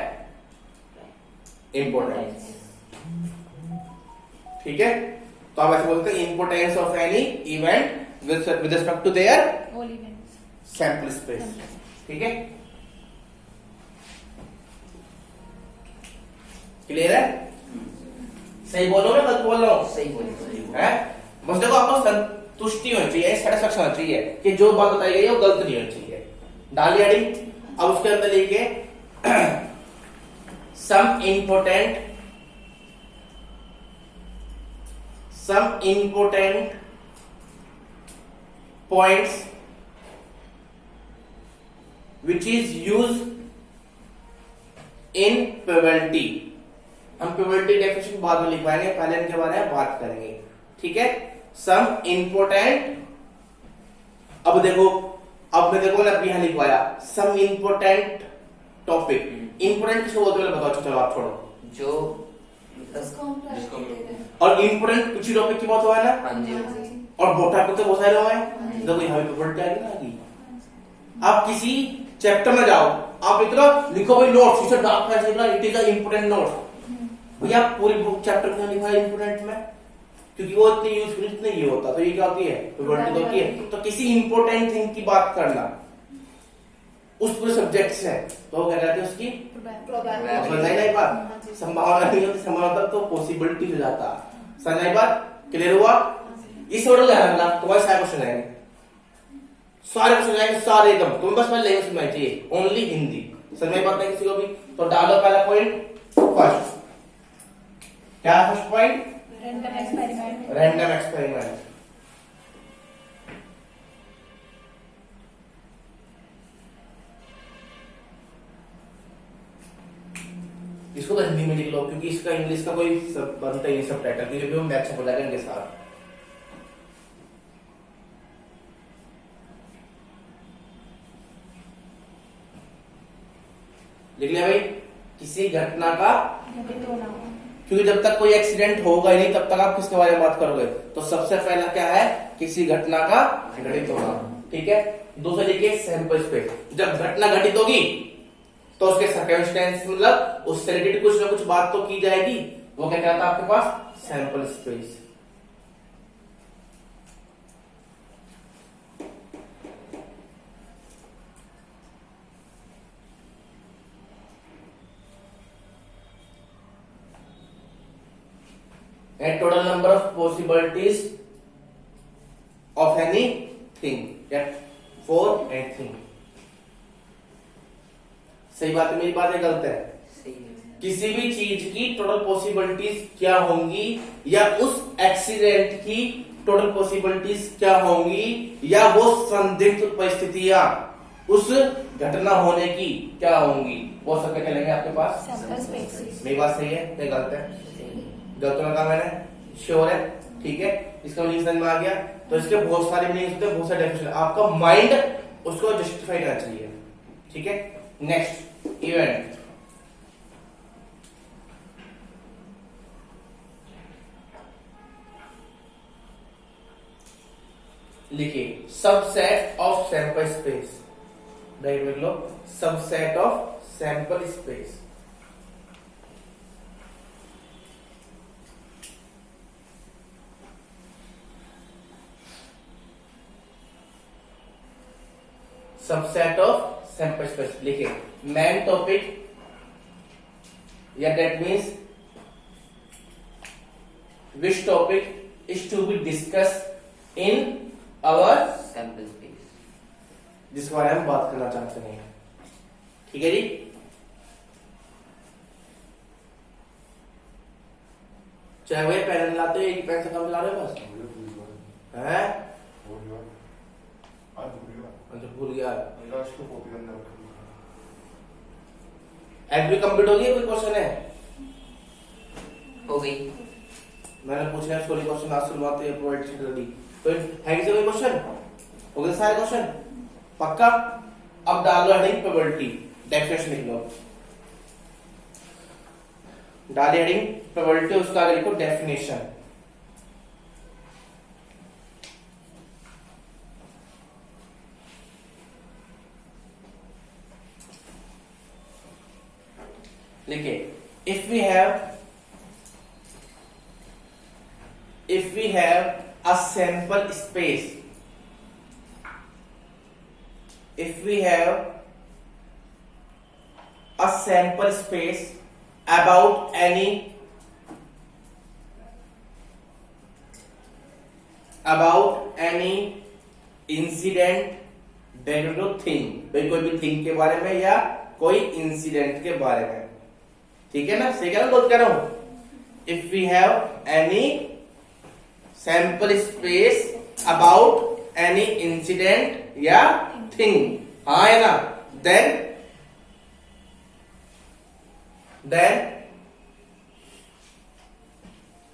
इम्पोर्टेंस। ठीक है, तो आप ऐसे बोलते हैं importance of any event with respect to their all events sample space. ठीक है, क्लियर है? सही बोलो मैं गलत बोल रहा हूँ? सही बोल है। बस देखो आपको संतुष्टि होनी चाहिए, सेटिस्फैक्शन होना चाहिए कि जो बात बताई गई है वो गलत नहीं होनी चाहिए। डालिए हेडिंग। अब उसके अंदर लिखिए some important points which is used in probability। हम प्रोबेबिलिटी डेफिनेशन बाद में लिखवाएंगे, पहले इनके बारे में बात करेंगे। ठीक है, सम इम्पोर्टेंट। अब देखो, अब मैं देखो ना यहां लिखवाया सम इम्पोर्टेंट टॉपिक। इम्पोर्टेंट किसको बोलते हैं बताओ? चलो आप छोड़ो, जो और इम्पोर्टेंट कुछ ही टॉपिक की बात हुआ है ना, हाँ जी और बोटा को तो बहुत सारे हुए हैं। देखो यहाँ पे प्रोबेबिलिटी आ गई ना आगे। आप किसी चैप्टर में जाओ, आप इतना लिखो भाई नोट्स, इसे डार्क पैच लिखना, it is a important note. भैया पूरी बुक चैप्टर क्यों लिखा है इम्पोर्टेंट में? क्योंकि वो इतनी यूजफुल नहीं होता। तो ये क्या होती है? प्रोबेबिलिटी होती है। तो किसी इंपॉर्टेंट थिंग की बात करना उस पूरे सब्जेक्ट से, तो वो क्या कहते हैं उसकी समझाई बात। संभावना नहीं होती, संभावना तो पॉसिबिलिटी हो जाता। समझाई बात? क्लियर हुआ? इस ऑर्डर में रखना, तुम्हारे सारे क्वेश्चन आएंगे, सारे क्वेश्चन आएंगे सारे एकदम। तुम्हें बस पहले लैंग्वेज सुनना चाहिए, ओनली हिंदी। समझ बात नहीं किसी को भी? तो डालो पहला पॉइंट फर्स्ट। क्या first point? Random experiment. Random experiment. इसको तो हिंदी में लिख लो, क्योंकि इसका इंग्लिश का कोई बनता ही नहीं सब टाइटल, क्योंकि हम मैच हो जाएगा इनके साथ। लिख लिया भाई? किसी घटना का घटित होना। क्योंकि जब तक कोई एक्सीडेंट होगा ही नहीं तब तक आप किसके बारे में बात करोगे? तो सबसे पहला क्या है? किसी घटना का घटित होना। ठीक है, दूसरा लिखिए सैंपल स्पेस। जब घटना घटित होगी तो उसके सर्कमस्टेंस मतलब उससे रिलेटेड कुछ ना कुछ बात तो की जाएगी। वो क्या कहता है आपके पास? Sample space. and total number of possibilities of anything, that for anything। सही बात है मेरी? बात है गलत है? सही है। किसी भी चीज की टोटल पॉसिबिलिटीज क्या होंगी, या उस एक्सीडेंट की टोटल पॉसिबिलिटीज क्या होंगी, या वो संदिग्ध परिस्थितियां उस घटना होने की क्या होंगी, वो सब क्या कहलाएंगे आपके पास? Sample space. मेरी बात सही है या गलत है? गलत तो कहा मैंने? श्योर है? ठीक है, इसका मीनिंग समझ में आ गया। तो इसके बहुत सारे मीनिंग होते हैं, बहुत सारे डेफिनेशन। आपका माइंड उसको जस्टिफाई करना चाहिए। ठीक है, नेक्स्ट इवेंट। लिखिए subset of sample space. Right लिख लो, subset of sample space. Subset of sample space. लिखे मेन टॉपिक या that means which topic is to be discussed in our sample space. जिस बारे में हम बात करना चाहते हैं। ठीक है जी। चाहे वही पेन लाते हो, एक पेन से कम चला रहे हो बस है। अच्छा भूल गया। एग्री कंप्लीट हो गई? कोई क्वेश्चन है? हो गई। मैंने पूछना है, सॉरी क्वेश्चन आज शुरुआत है प्रोवाइड रेडी। तो है किसी कोई क्वेश्चन? हो गए सारे क्वेश्चन पक्का? अब डाल लो हेडिंग प्रोबेबिलिटी, डेफिनेशन लिख लो। डाल हेडिंग प्रोबेबिलिटी, उसका आगे लिखो डेफिनेशन। लिखिए if we have a sample space, if we have a sample space about any incident that you think, भाई कोई भी थिंग के बारे में या कोई इंसिडेंट के बारे में। ठीक है ना? सही कह रहा हूं, गलत कह रहा हूं? If we have any sample space about any incident या थिंग, हाँ है ना, देन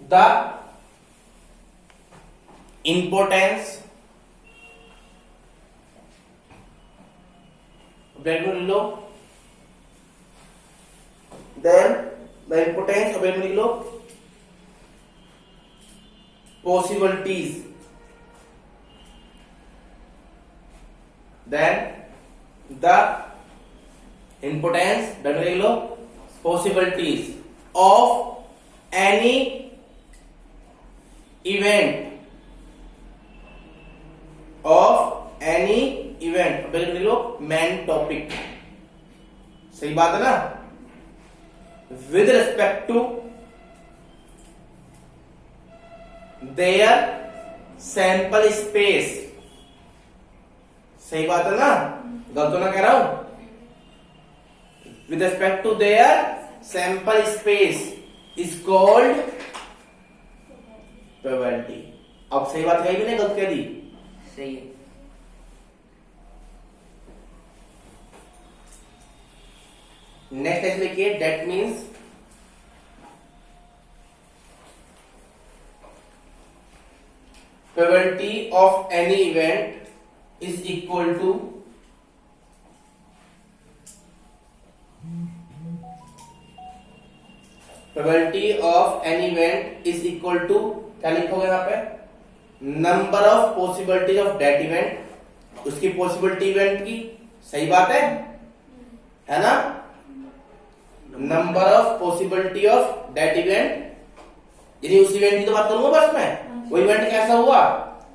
द इंपोर्टेंस, ब्रेक में लो, then the importance of लिख लो, possibilities, then the importance लिख लो, possibilities of any event, लिख लो main topic। सही बात है ना? with respect to their sample space। सही बात है ना? गलत तो ना कह रहा हूं? with respect to their sample space is called probability। अब सही बात कही भी नहीं, गलत कह दी? सही है। नेक्स्ट टेक्स्ट लिखिए that means probability of any event is equal to probability of any event is equal to, क्या लिखोगे यहां पे, number of possibilities of that event, उसकी पॉसिबिलिटी इवेंट की। सही बात है ना? Number of possibility of that event, यदि उस इवेंट की तो बात करूंगा बस मैं, वो इवेंट कैसा हुआ।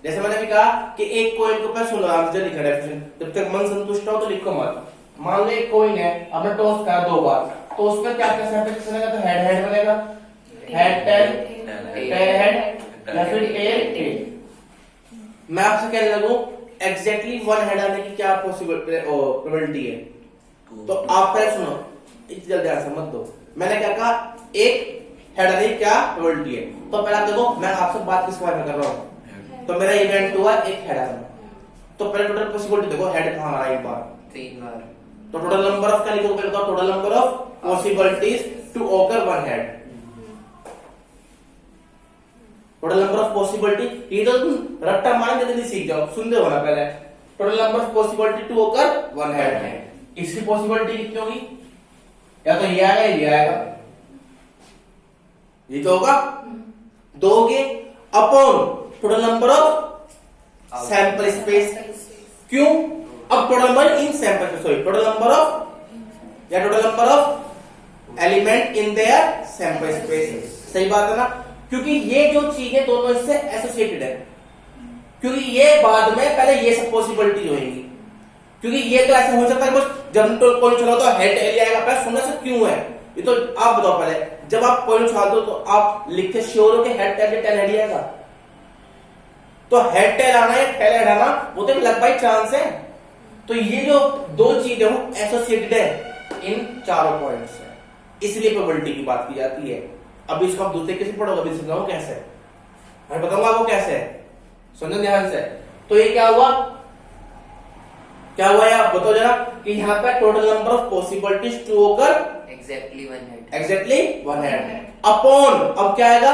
जैसे मैंने भी कहा कि एक कॉइन के ऊपर 16 आंसर लिखा डेफिनेशन, जब तक मन संतुष्ट हो तो लिखो मत। मान लो एक कॉइन है, अब मैं टॉस करा 2 बार, तो उसमें क्या क्या सैंपल बनेगा? तो हेड हेड बनेगा, हेड टेल हेड या फिर टेल टेल। मैं आपसे कहने लगूं एग्जैक्टली 1 हेड आने की क्या प्रोबेबिलिटी है, तो आप पहले सुनो, इतनी जल्दी आंसर मत दो। मैंने क्या कहा, एक हेड आने की क्या प्रोबेबिलिटी है, तो पहले आप देखो मैं आपसे बात किस बारे में कर रहा हूं। तो मेरा इवेंट हुआ एक हेड आना, तो पहले टोटल पॉसिबिलिटी देखो, हेड कहां आ रहा है, एक बार 3 बार। तो टोटल नंबर ऑफ क्या लिखोगे पहले, तो total number of possibilities to occur 1 head, total number of possibility. ये तो तुम रट्टा मार के जल्दी सीख जाओ, सुनते हो ना पहले। Total number of possibility to occur 1 head है, इसकी पॉसिबिलिटी कितनी होगी, या तो ये आएगा या ये आएगा, ये तो होगा 2 के upon total number of sample space. क्यों? अब total number in sample space, sorry total number of या total number of element in their sample space. सही बात है ना? क्योंकि ये जो चीज है दोनों इससे एसोसिएटेड है, क्योंकि ये बाद में पहले ये सब पॉसिबिलिटी होगी, क्योंकि ये तो ऐसा हो सकता है बस जब तो कोई चलो तो हेड टेल आएगा, पहले सुनने से क्यों है ये तो आप बताओ। पहले जब आप कोई उछाल दो तो आप लिखते श्योर हो कि हेड टेल टेल हेड आएगा, तो हेड टेल आना है टेल हेड आना वो तो लग बाई चांस है। तो ये जो दो चीजें वो एसोसिएटेड है इन चारों पॉइंट्स से, इसलिए प्रोबेबिलिटी की बात की जाती है। अब इसको आप दूसरे कैसे पढ़ोगे, अभी समझाऊं कैसे, मैं बताऊंगा आपको कैसे है, सुनो ध्यान से। तो ये क्या हुआ आप बताओ जरा कि यहाँ पे total number of possibilities to occur exactly one head upon, अब क्या आएगा,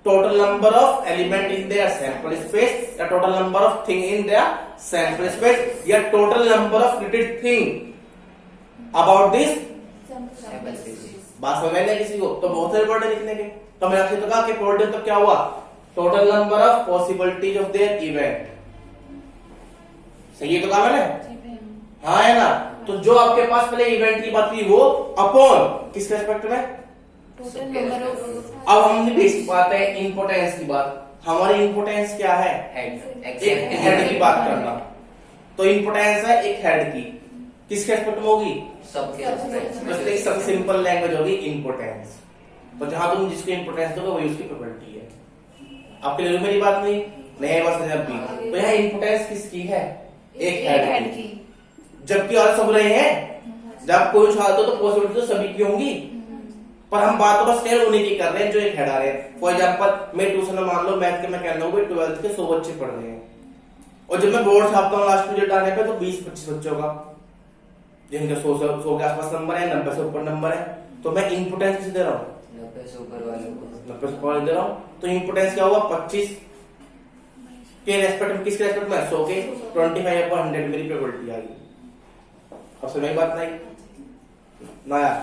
total number of element in their sample space या total number of thing in their sample space या total number of related thing about this. बात समझ में किसी को, तो बहुत सारे वर्ड है लिखने के। तो मैंने आपसे तो कहा कि प्रोबेबिलिटी तो क्या हुआ, total number of possibilities of their event, सही है तो कहा मैंने, हाँ है ना। तो जो आपके पास पहले इवेंट की बात थी वो अपॉन किसके रेस्पेक्ट में, टोटल नंबर ऑफ। अब हमने बेसिक बात है इंपोर्टेंस की बात, हमारी इंपोर्टेंस क्या है, एक हेड की बात करना। तो इंपोर्टेंस है एक हेड की, किसके रेस्पेक्ट में होगी, सबसे सबसे सिंपल लैंग्वेज होगी इंपोर्टेंस। तो जहां तुम जिसको इंपोर्टेंस दोगे वही उसकी प्रोबेबिलिटी है। आपके लिए मेरी बात नहीं बस जब भी, तो यहाँ इंपोर्टेंस किसकी है, एक हेड की। जबकि और सब रहे हैं, जब कोई उछाल दो तो पॉसिबिलिटी तो सभी की होंगी, पर हम बात तो बस केवल उन्हीं की कर रहे हैं जो एक हेड आ रहे हैं। फॉर एग्जाम्पल मैं ट्यूशन में मान लो मैथ के मैं कह रहा हूँ 12th के 100 बच्चे पढ़ रहे हैं, और जब मैं बोर्ड छापता हूँ लास्ट रिजल्ट आने पे तो 20-25 बच्चों का जिनके 100 के आसपास नंबर है, 90 से ऊपर नंबर है, तो मैं इंपोर्टेंस किसे दे रहा हूँ, 90 से ऊपर वालों को 90 से ऊपर दे रहा हूँ। तो इंपोर्टेंस क्या हुआ, 25 के रेस्पेक्ट में, किसके रेस्पेक्ट में, 100 के 25/100 मेरी प्रोबेबिलिटी आ गई। अब समझ बात नहीं ना यार,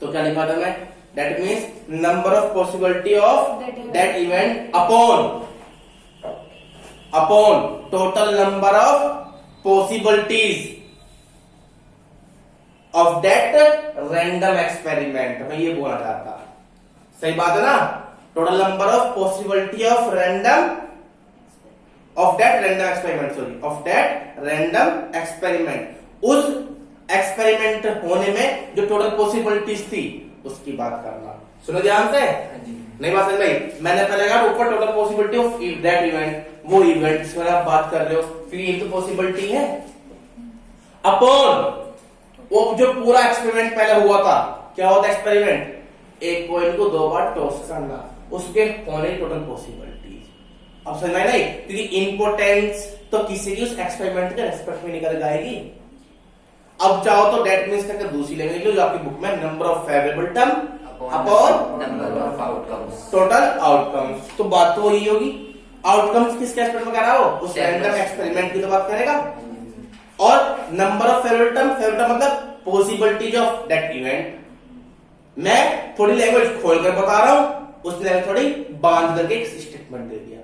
तो क्या लिखा था मैं, that means number of possibility of that event upon total number of possibilities of that random experiment. मैं ये बोलना चाहता, सही बात है ना, total number of possibility of random of that random experiment, sorry of that random experiment, उस experiment होने में जो टोटल पॉसिबिलिटीज थी उसकी बात करना। सुनो ध्यान से, नहीं बात समझ में, मैंने पहले कहा ऊपर total possibility of that event, वो इवेंट जिसमें आप बात कर रहे हो, फिर ये तो पॉसिबिलिटी है अपॉन वो जो पूरा एक्सपेरिमेंट पहले हुआ था। क्या होता है एक्सपेरिमेंट, एक कॉइन को 2 बार टॉस करना, उसके होने टोटल पॉसिबिलिटीज। अब समझ में नहीं, क्योंकि इंपोर्टेंस तो किसी की उस एक्सपेरिमेंट के रेस्पेक्ट में निकल जाएगी। अब चाहो तो डेट मीन्स का दूसरी लैंग्वेज लो जो आपकी बुक में, number of favourable term upon number of outcomes, total outcomes. तो बात तो वही होगी, आउटकम्स किसके एक्सपेरिमेंट में कर रहा हो, उस रैंडम एक्सपेरिमेंट की तो बात करेगा। और नंबर ऑफ फेवरेबल टर्म मतलब पॉसिबिलिटीज ऑफ दैट इवेंट। मैं थोड़ी लैंग्वेज खोल कर बता रहा हूं, उसने थोड़ी बांध करके एक स्टेटमेंट दे दिया,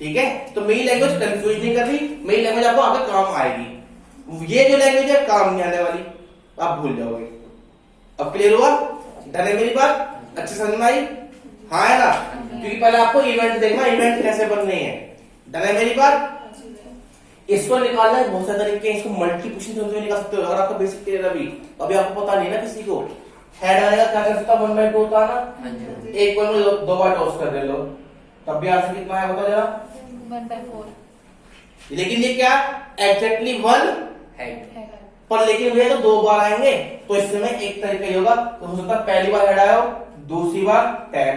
ठीक है। तो मेरी लैंग्वेज कंफ्यूज नहीं कर रही, मेरी लैंग्वेज आपको आगे काम आएगी। ये जो लैंग्वेज है काम नहीं आने वाली, आप भूल जाओगे। अब क्लियर हुआ, डन है मेरी बात, अच्छे समझ में आई, हाँ है ना, क्योंकि पहले आपको इवेंट देखना, इवेंट कैसे बनने हैं, डन है मेरी बात। इसको निकालना है बहुत सारे तरीके, इसको मल्टीप्लिकेशन से निकाल सकते हो। अगर आपका बेसिक क्लियर अभी आपको पता नहीं ना किसी को, हेड आने का क्या कर सकता, 1/2 होता है ना, एक कोई में 2 बार टॉस कर दे लो, तब भी आंसर कितना है बता जरा, 1/4। लेकिन ये क्या एग्जैक्टली 1 हेड, पर लेकिन भैया तो 2 बार आएंगे, तो इससे में एक तरीका ही होगा, तो हो सकता है पहली बार हेड आया हो, दूसरी बार टेल,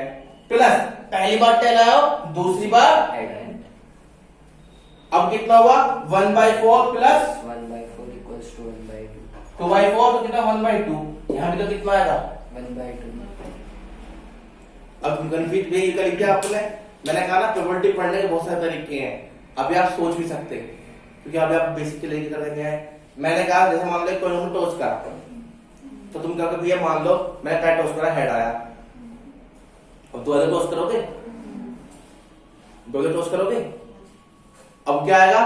प्लस पहली बार टेल आया हो, दूसरी बार हेड। अब कितना हुआ 1/4 प्लस 1/4 इक्वल्स टू 1/2, 2/4 तो कितना 1/2, यहाँ भी तो कितना आएगा 1/2। अब कंफ्यूज भी ये कर लिया आपने, मैंने कहा ना प्रोबेबिलिटी पढ़ने के बहुत सारे तरीके हैं, अभी आप सोच भी सकते हैं, क्योंकि अभी आप बेसिक लेके कर रहे हैं। मैंने कहा जैसे मान लो कोई ने टॉस करा, तो तुम क्या भैया मान लो मैंने पैर टॉस करा, हेड आया, अब 2 टॉस करोगे, 2 टॉस करोगे, अब क्या आएगा,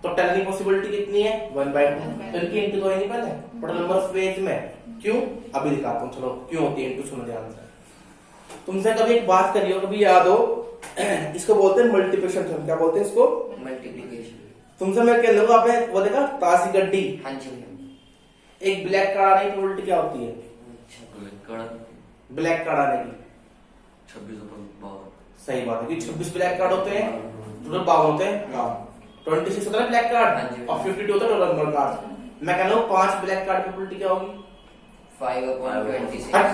तो टेल की पॉसिबिलिटी कितनी है 1/2, तो इनकी इंटू तो है नहीं पहले टोटल नंबर ऑफ पेज में, क्यों अभी दिखाता हूँ, चलो क्यों होती है इंटू, सुनो ध्यान से। तुमसे कभी एक बात करी हो, कभी याद हो, इसको बोलते हैं मल्टीप्लिकेशन, क्या बोलते हैं इसको, मल्टीप्लिकेशन। तुमसे मैं कह लूंगा, आपने वो देखा ताश की गड्डी, हाँ जी भैया। एक ब्लैक कार्ड आने की प्रोबेबिलिटी क्या होती है? ब्लैक कार्ड आने की 26 सही बात है कि 26 ब्लैक कार्ड होते हैं, टोटल 52 होते हैं। हाँ 26 होता है ब्लैक हाँ कार्ड जी। और 52 होता है टोटल नंबर कार्ड। मैं कह रहा हूँ 5 ब्लैक कार्ड की प्रोबेबिलिटी क्या होगी? 5/26।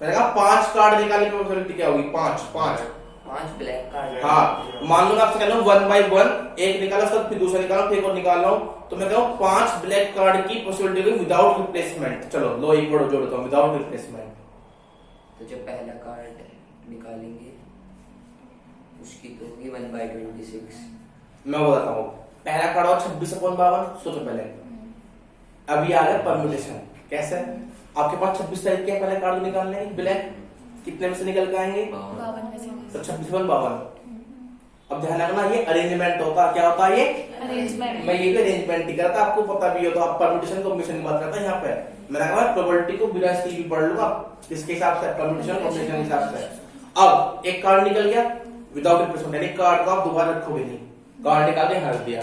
मैंने कहा 5 कार्ड निकालने की प्रोबेबिलिटी क्या होगी? 5 5। 5 ब्लैक कार्ड। हाँ मान लो मैं आपसे कह रहा हूँ 1 by 1, एक निकाला उसका फिर दूसरा निकाला फिर एक और निकाल रहा हूँ, तो मैं कह रहा हूँ 5 ब्लैक कार्ड की पॉसिबिलिटी होगी विदाउट रिप्लेसमेंट। चलो लो एक वर्ड जोड़ता हूँ, विदाउट रिप्लेसमेंट। तो जो पहला कार्ड निकालेंगे उसकी तो होगी 1/26। मैं वो बताता हूँ, पहला कार्ड और 26/52। सोचो पहले, अभी आ गया परम्यूटेशन। कैसे? आपके पास 26 तरीके हैं पहले कार्ड निकालने के ब्लैक, कितने में से निकल के आएंगे? 52 में से। तो 26/52। अब ध्यान रखना ये अरेंजमेंट होता है। क्या होता है ये? अरेंजमेंट। मैं ये भी अरेंजमेंट ही करता, आपको पता भी हो तो आप परम्यूटेशन कॉम्बिनेशन की बात करता है यहाँ पे। मैंने कहा प्रोबेबिलिटी को बिना इसकी भी पढ़ लूंगा किसके हिसाब से, परम्यूटेशन कॉम्बिनेशन के हिसाब से। अब एक कार्ड निकल गया विदाउट रिप्लेसमेंट, यानी कार्ड को आप दोबारा रखोगे नहीं, कार्ड निकाल के हटा दिया।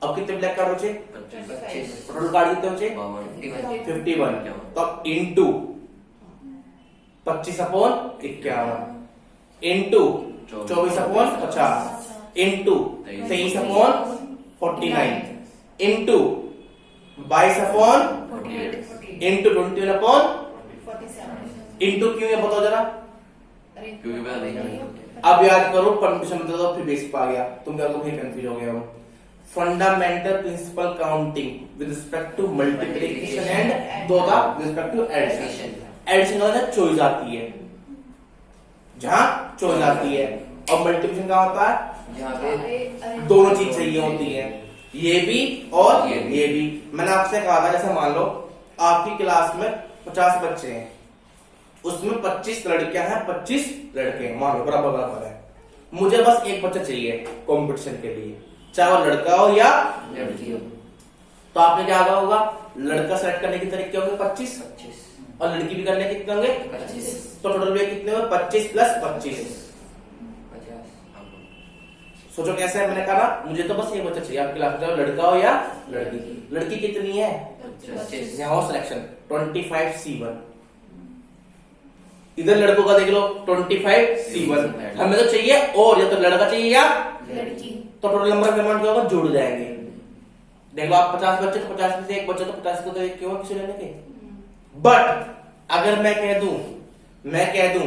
अब कितने ब्लैक कार्ड बचे? 25। टोटल कार्ड कितने बचे? 51। तो अब into 25/51 into 24/50 into 23/49 into 22/48 into 21/47 into क्यों है बताओ जरा। अब याद करो परम्यूटेशन मतलब तो फिर बेसिक आ गया, तुम क्या फिर कंफ्यूज हो गए हो। Fundamental principle counting with respect to multiplication and दो with respect to addition. Addition का मतलब चॉइस आती है, जहां चॉइस आती है, और मल्टीप्लिकेशन का होता है जहाँ पे दोनों चीज चाहिए होती है, ये भी और ये भी। मैंने आपसे कहा था जैसे मान लो आपकी क्लास में 50 बच्चे हैं, उसमें 25 लड़कियां हैं 25 लड़के हैं, मान लो बराबर बराबर है। मुझे बस एक बच्चा चाहिए कंपटीशन के लिए, चाहे वो लड़का हो या लड़की हो। तो आपने क्या होगा, लड़का सेलेक्ट करने के तरीके होंगे 25 25। और लड़की भी करने के कितने होंगे 25। तो टोटल वे कितने हुए 25 + 25। 50। सोचो कैसे है, मैंने कहा ना मुझे तो बस एक बच्चा चाहिए आपकी क्लास में, लड़का हो या लड़की। लड़की कितनी है? 25। यहाँ हो सिलेक्शन 25C1। इधर लड़कों का देख लो 25C1। हमें तो चाहिए और या तो लड़का चाहिए या लड़की। तो टोटल नंबर ऑफ अमाउंट क्या होगा, जुड़ जाएंगे। देख लो आप 50 बच्चे तो 50 में से एक बच्चा तो 50 को तो एक क्यों किसी लेने के। बट अगर मैं कह दूं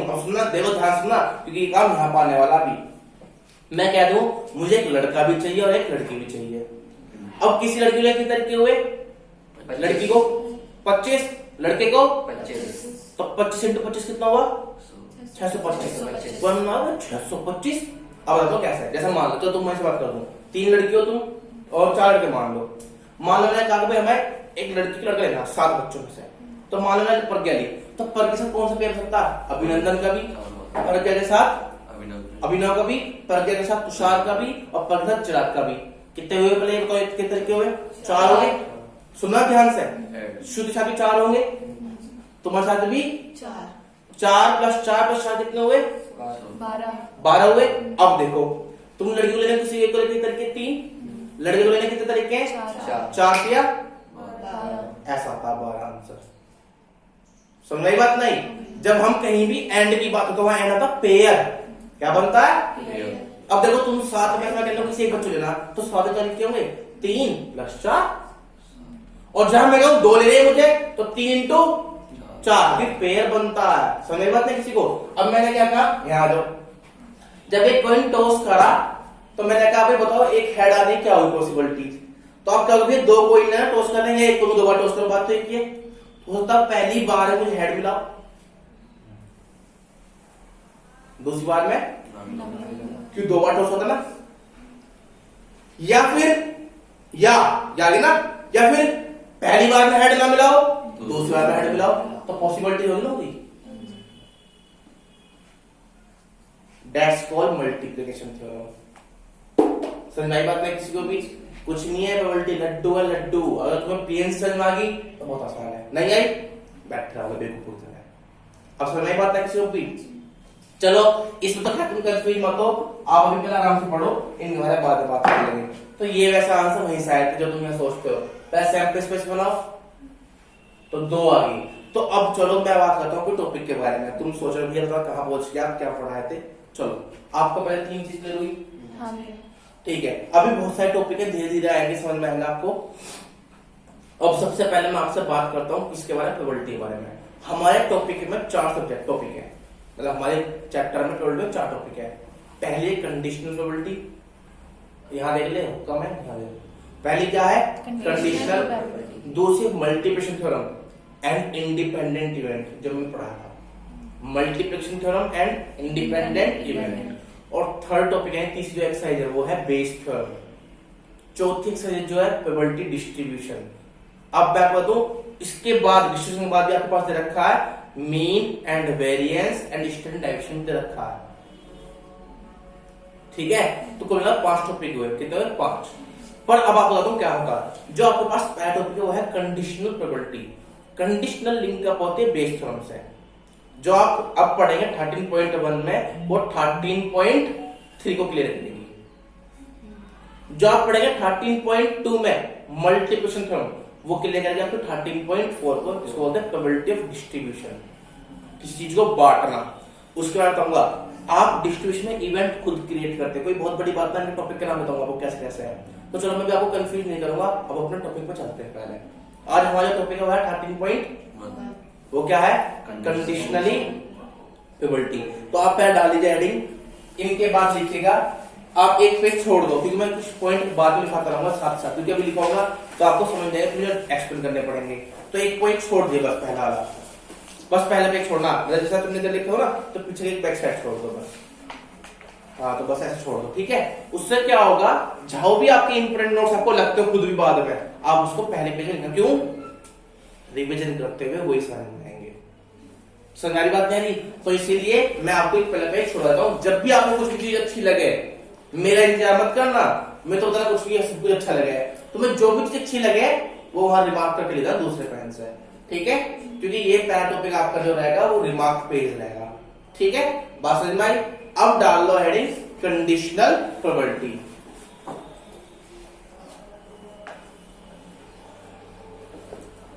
अब सुनना, देखो ध्यान सुनना क्योंकि ये काम यहाँ पाने वाला भी। मैं कह दूं मुझे एक लड़का भी चाहिए और एक लड़की भी चाहिए। अब किसी लड़की के कितने तरीके हुए, लड़की को 25 लड़के को 25। तो 25 × 25 कितना हुआ 625। 625। 625। अब बताओ कैसे है, जैसे मान लो तो तुम मैं से बात कर दूं, 3 लड़की हो तुम और 4 लड़के मान लो मैंने कहा भाई हमें एक लड़की का लड़का लेना 7 बच्चों में से, तो मान लो मैंने प्रज्ञा ली, तो प्रज्ञा के साथ कौन सा पेयर सकता है, अभिनंदन का भी, प्रज्ञा के साथ अभिनव का भी, प्रज्ञा के साथ तुषार का भी और प्रज्ञा के साथ चिराग का भी। कितने हुए पहले बताओ, कितने तरीके हुए, 4 हो गए। सुनना ध्यान से, शुद्ध साथ भी 4 होंगे, तुम्हारे साथ भी 4 + 4 + 4 कितने हुए 12 हुए। अब देखो तुम लड़की को लेने किसी एक को लेने तरीके 3, लड़के को लेने कितने तरीके हैं 4 किया, ऐसा था 12 आंसर। समझ आई बात नहीं। जब हम कहीं भी एंड की बात तो वहां एंड आता पेयर, क्या बनता है। अब देखो तुम 7 में कहते हो किसी एक बच्चे लेना, तो 7 तरीके होंगे 3 + 4, और जहां मैं कहूं 2 ले रहे मुझे तो 3 × 4 फिर पेयर बनता है। समझ बात नहीं किसी को। अब मैंने क्या कहा, यहां आ जाओ, जब एक कॉइन टॉस करा तो मैंने कहा भाई बताओ एक हेड आने क्या हुई पॉसिबिलिटी, तो आप क्या करोगे 2 कॉइन है टॉस करेंगे, एक को 2 बार टॉस करो, बात तो एक ही है। हो सकता है पहली बार है मुझे हेड मिला, दूसरी बार में क्यों 2 बार टॉस होता ना, या फिर ना, या फिर पहली बार में हेड ना मिलाओ दूसरी बार में हेड मिलाओ, तो पॉसिबिलिटी होगी ना होगी। That's called multiplication theorem. समझ आई बात नहीं किसी को भी, कुछ नहीं है प्रोबेबिलिटी, लड्डू है लड्डू। अगर तुम्हें पीएन समझ आ गई तो बहुत आसान है, नहीं आई बैठ रहा बेवकूफ है। अब समझ आई बात नहीं किसी को भी। चलो इसमें तो तुम कंफ्यूज मत हो, आप अभी पहले आराम से पढ़ो, इन बारे बाद में बात करेंगे। तो ये वैसा आंसर वही साइड पे जो तुम यहाँ सोचते हो। पहले सैंपल स्पेस बनाओ, तो 2 आ गई। तो अब चलो मैं बात करता हूँ कोई टॉपिक के बारे में। तुम सोच रहे हो भैया कहाँ पहुंच गया, क्या पढ़ाए थे। चलो आपको पहले 3 चीज क्लियर हुई, हाँ भैया। ठीक है। अभी बहुत सारे टॉपिक है, धीरे धीरे आएंगे, समझ में आएगा आपको। अब सबसे पहले मैं आपसे बात करता हूँ किसके बारे में, प्रोबेबिलिटी के बारे में। हमारे टॉपिक में 4 सब्जेक्ट टॉपिक है, मतलब हमारे चैप्टर में टोटल में 4 टॉपिक है। पहले कंडीशनल प्रोबेबिलिटी, यहाँ देख ले कम है, यहाँ देख। पहली क्या है, कंडीशनल। दूसरी multiplication theorem and independent event, जो मैं पढ़ा था, multiplication theorem and independent event. और थर्ड टॉपिक है, तीसरी जो एक्सरसाइज है वो है बेस थ्योरम। चौथी एक्सरसाइज जो है प्रोबेबिलिटी डिस्ट्रीब्यूशन। अब मैं बता दूं, इसके बाद डिस्ट्रीब्यूशन के बाद भी आपके पास दे रखा है mean and variance and standard deviation दे रखा है, ठीक है। तो कुल मिला 5 टॉपिक हुए, कितने हुए, 5। पर अब आपको बताता हूं क्या होगा। जो आपके पास पहला टॉपिक है वो है कंडीशनल प्रोबेबिलिटी। कंडीशनल लिंक कब होते हैं, बेस थ्योरम से। जो आप अब पढ़ेंगे 13.1 में, वो 13.3 को क्लियर करेगी। जो आप पढ़ेंगे 13.2 में मल्टीप्लिकेशन थ्योरम, वो क्लियर करेंगे आपको 13.4 को, इसको बोलते हैं प्रोबेबिलिटी ऑफ डिस्ट्रीब्यूशन, किसी चीज को बांटना। उसके बाद कहूंगा आप डिस्ट्रीब्यूशन में इवेंट खुद क्रिएट करते हैं, कोई बहुत बड़ी बात नहीं, टॉपिक का नाम बताऊंगा वो कैसे कैसे है। तो चलो मैं भी आपको कंफ्यूज नहीं करूंगा, अब अपने टॉपिक पे चलते हैं। पहले आज हमारा टॉपिक है 13.1, वो क्या है, कंडीशनली प्रोबेबिलिटी। तो आप पहले डाल दीजिए हेडिंग, इनके बाद लिखिएगा। आप एक पेज छोड़ दो, क्योंकि मैं कुछ पॉइंट बाद में लिखाता रहूंगा साथ साथ, क्योंकि अभी लिखाऊंगा तो आपको समझ जाएगा, मुझे एक्सप्लेन करने पड़ेंगे। तो एक पॉइंट छोड़ दिए बस, पहला वाला, बस पहले पेज छोड़ना। जैसा तुमने इधर लिखे हो ना, तो पीछे एक बैक साइड छोड़ दो बस। हाँ, तो बस ऐसे छोड़ दो, ठीक है। उससे क्या होगा, जहां भी आपके इंपोर्टेंट नोट्स आपको लगते हो खुद भी बाद में, आप उसको पहले पेज में लिखना। क्यों, रिविजन करते हुए वही समझ में आएंगे। समझारी बात नहीं। तो इसीलिए मैं आपको एक पहले पेज छोड़ देता हूँ। जब भी आपको कुछ भी चीज अच्छी लगे, मेरा इंतजार मत करना, मैं तो बताना कुछ भी सब कुछ अच्छा लगे, तुम्हें जो भी चीज अच्छी लगे वो वहां रिमार्क करके लिखा दूसरे पेन से, ठीक है। क्योंकि ये पहला टॉपिक आपका जो रहेगा वो रिमार्क पेज रहेगा, ठीक है। बात समझ में आई। अब डाल लो हेडिंग कंडीशनल प्रोबेबिलिटी।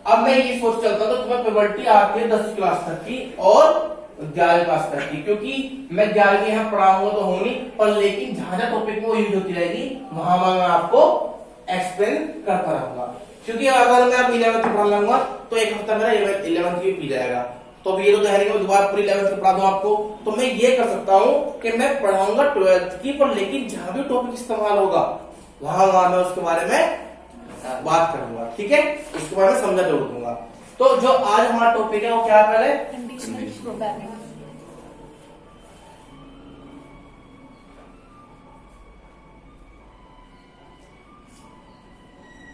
अब मैं ये सोच चलता हूं, तो तुम्हें प्रोबेबिलिटी आती है 10वीं क्लास तक की और 11वीं क्लास तक की, क्योंकि मैं 11वीं यहां पढ़ाऊंगा तो होनी, पर लेकिन जहां जहां टॉपिक में वो यूज होती रहेगी वहां मैं आपको एक्सप्लेन करता रहूंगा। क्योंकि अगर मैं अब 11वीं पढ़ा लूंगा तो एक हफ्ता मेरा 11वीं भी पी जाएगा। तो अब ये तो है कि मैं दोबारा पूरी 11वीं पढ़ा दूं आपको। तो मैं ये कर सकता हूं कि मैं पढ़ाऊंगा 12वीं की, पर लेकिन जहां भी टॉपिक इस्तेमाल होगा वहां मैं उसके बारे में बात करूंगा, ठीक है। उसके बारे में समझा जरूर दूंगा। तो जो आज हमारा टॉपिक है वो क्या है, पहले कंडीशनल प्रोबेबिलिटी।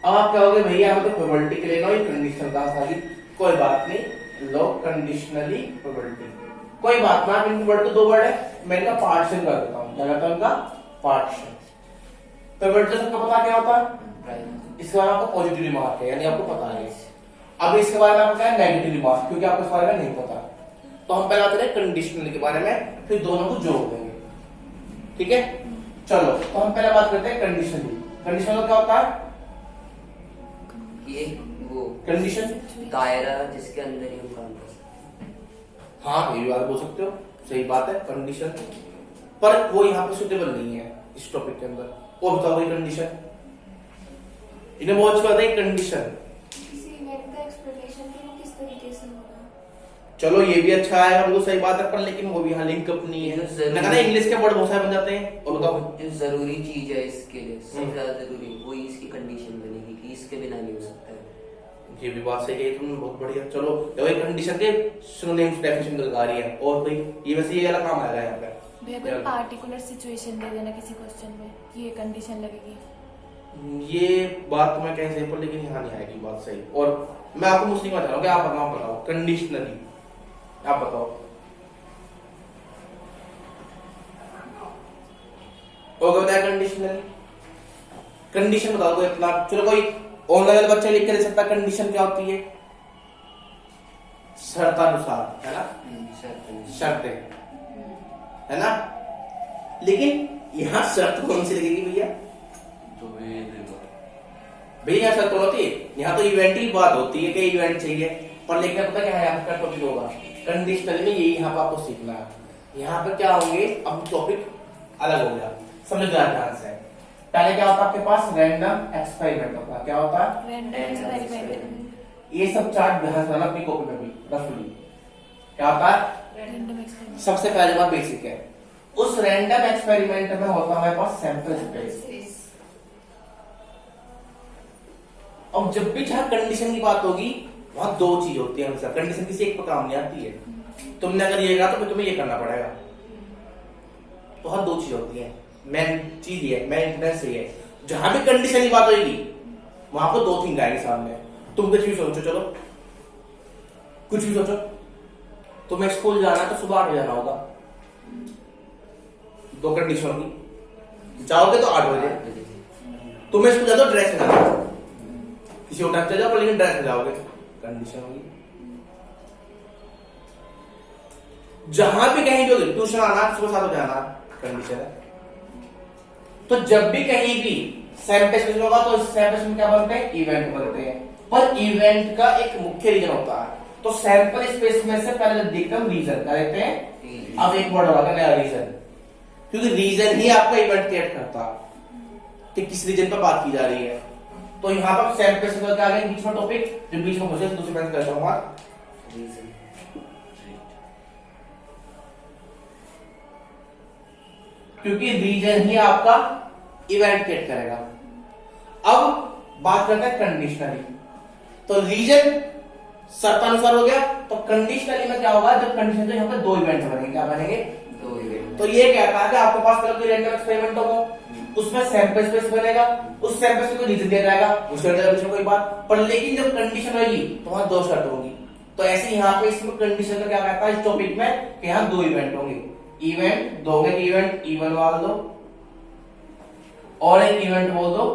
अब आप कहोगे भैया हमें तो प्रोबेबिलिटी के लिए ना कंडीशनल कहां से आ गई। कोई बात नहीं, लो कंडीशनली प्रोबेबिलिटी, कोई बात ना। इनके वर्ड तो 2 वर्ड है, मैं इनका पार्टीशन कर देता हूं। क्या करता हूं, इनका पार्टीशन। प्रोबेबिलिटी सबको पता क्या होता है, इसके बारे में आपको पॉजिटिव रिमार्क है, यानी आपको पता है। अब इसके बारे में आपको क्या है, नेगेटिव रिमार्क, क्योंकि आपको इस बारे में नहीं पता। तो हम पहले आते हैं कंडीशनल के बारे में, फिर दोनों को जोड़ देंगे, ठीक है। चलो तो हम पहले बात करते हैं कंडीशनली। कंडीशनल क्या होता है, ये वो कंडीशन दायरा जिसके अंदर ही हम काम कर सकते हैं। हाँ, ये भी बात बोल सकते हो, सही बात है। कंडीशन, पर वो यहाँ पे सुटेबल नहीं है इस टॉपिक के अंदर। वो बताओ वही कंडीशन, इन्हें बहुत अच्छी बात है कंडीशन। किसी इवेंट का एक्सप्लेनेशन कि वो किस तरीके से होगा। चलो ये भी अच्छा है, हमको सही बात है, पर लेकिन वो भी यहाँ लिंक अप नहीं है। ना कहना इंग्लिश के वर्ड बहुत सारे बन जाते हैं। और बताओ जो जरूरी चीज है इसके लिए, सबसे ज्यादा जरूरी वही इसकी कंडीशन बनेगी कि इसके बिना नहीं हो सकता है। ये भी बात सही है तुमने, बहुत बढ़िया। चलो ये कंडीशन के सिनोनिम्स डेफिनेशन लगा रही है। और कोई ये वैसे ये वाला काम आएगा यहाँ पे। भैया कोई पार्टिकुलर सिचुएशन दे देना किसी क्वेश्चन में कि ये कंडीशन लगेगी। ये बात तो मैं कहीं सही, पर लेकिन यहाँ नहीं आएगी बात सही। और मैं आपको मुझसे बता रहा हूँ कि आप बताओ कंडीशनली, आप बताओ। और बताया कंडीशनली, कंडीशन बताओ कोई अपना। चलो कोई ऑनलाइन बच्चा लिख के दे सकता कंडीशन क्या होती है, शर्तानुसार, है ना, शर्तें। है ना। लेकिन यहाँ शर्त कौन सी लगेगी भैया? तो ये देखो भैया यहाँ शर्त होती है, यहाँ तो इवेंट की बात होती है कि इवेंट चाहिए, पर लेकिन पता क्या है आपका टॉपिक होगा कंडीशनल में, यही यहाँ पर आपको सीखना है। यहाँ पर क्या होंगे, अब टॉपिक अलग हो गया, समझ रहा ध्यान से। पहले क्या होता है आपके पास, रैंडम एक्सपेरिमेंट होता है। क्या होता है? Random experiment. ये सब चार्ट ध्यान से अपनी कॉपी में भी रफली। क्या होता है? Random experiment. सबसे पहले बात बेसिक है, उस रैंडम एक्सपेरिमेंट में होता है हमारे पास सैंपल स्पेस। अब जब भी जहां कंडीशन की बात होगी वहां दो चीज होती है हमेशा, कंडीशन किसी एक पर काम नहीं आती है। तुमने अगर ये कहा तो फिर तुम्हें ये करना पड़ेगा। तो वहां दो चीज होती है, मेन चीज ये, मेन इंपोर्टेंस ये है, जहां भी कंडीशन की बात होगी वहां पर दो थिंग आएगी सामने। तुम कुछ भी सोचो, चलो कुछ भी सोचो, तुम्हें स्कूल जाना है तो सुबह 8 बजे जाना होगा, दो कंडीशन होगी, जाओगे तो 8 बजे, तुम्हें स्कूल जाओ ड्रेस में जाना, किसी और टाइम चले जाओ लेकिन ड्रेस में जाओगे, कंडीशन होगी। जहां भी कहीं भी ट्यूशन आना, सुबह 7 बजे आना, कंडीशन है। तो जब भी कहीं भी सैंपल स्पेस होगा तो सैंपल स्पेस में क्या बनते हैं, इवेंट बनते हैं। पर इवेंट का एक मुख्य रीजन होता है, तो सैंपल स्पेस में से पहले देखते हम रीजन, क्या देखते हैं? अब एक वर्ड होगा नया रीजन, क्योंकि रीजन ही आपका इवेंट क्रिएट करता है कि किस रीजन पर बात की जा रही है। तो यहाँ पर सैंपल स्पेस का आगे बीच में टॉपिक जो बीच में मुझे दूसरे में करता हूँ रीजन। क्योंकि रीजन ही आपका इवेंट क्रिएट करेगा। अब बात करते हैं कंडीशनली, तो रीजन शर्तानुसार हो गया, तो कंडीशनली में क्या होगा, जब कंडीशन यहाँ पे दो इवेंट बनेंगे, क्या बनेंगे? दो इवेंट। तो ये कहता है कि आपके पास पहले कोई रैंडम एक्सपेरिमेंट होगा, उसमें सैंपल स्पेस बनेगा, उस सैंपल स्पेस को रीजन दिया जाएगा, उसके अंदर कोई बात, पर लेकिन जब कंडीशन होगी तो वहां दो शर्त होगी। तो ऐसे यहाँ पे इसमें कंडीशन का क्या कहता है इस टॉपिक में कि यहाँ दो इवेंट होंगे, इवेंट दोगे, इवेंट E1 वाल दो और एक इवेंट बोल दो।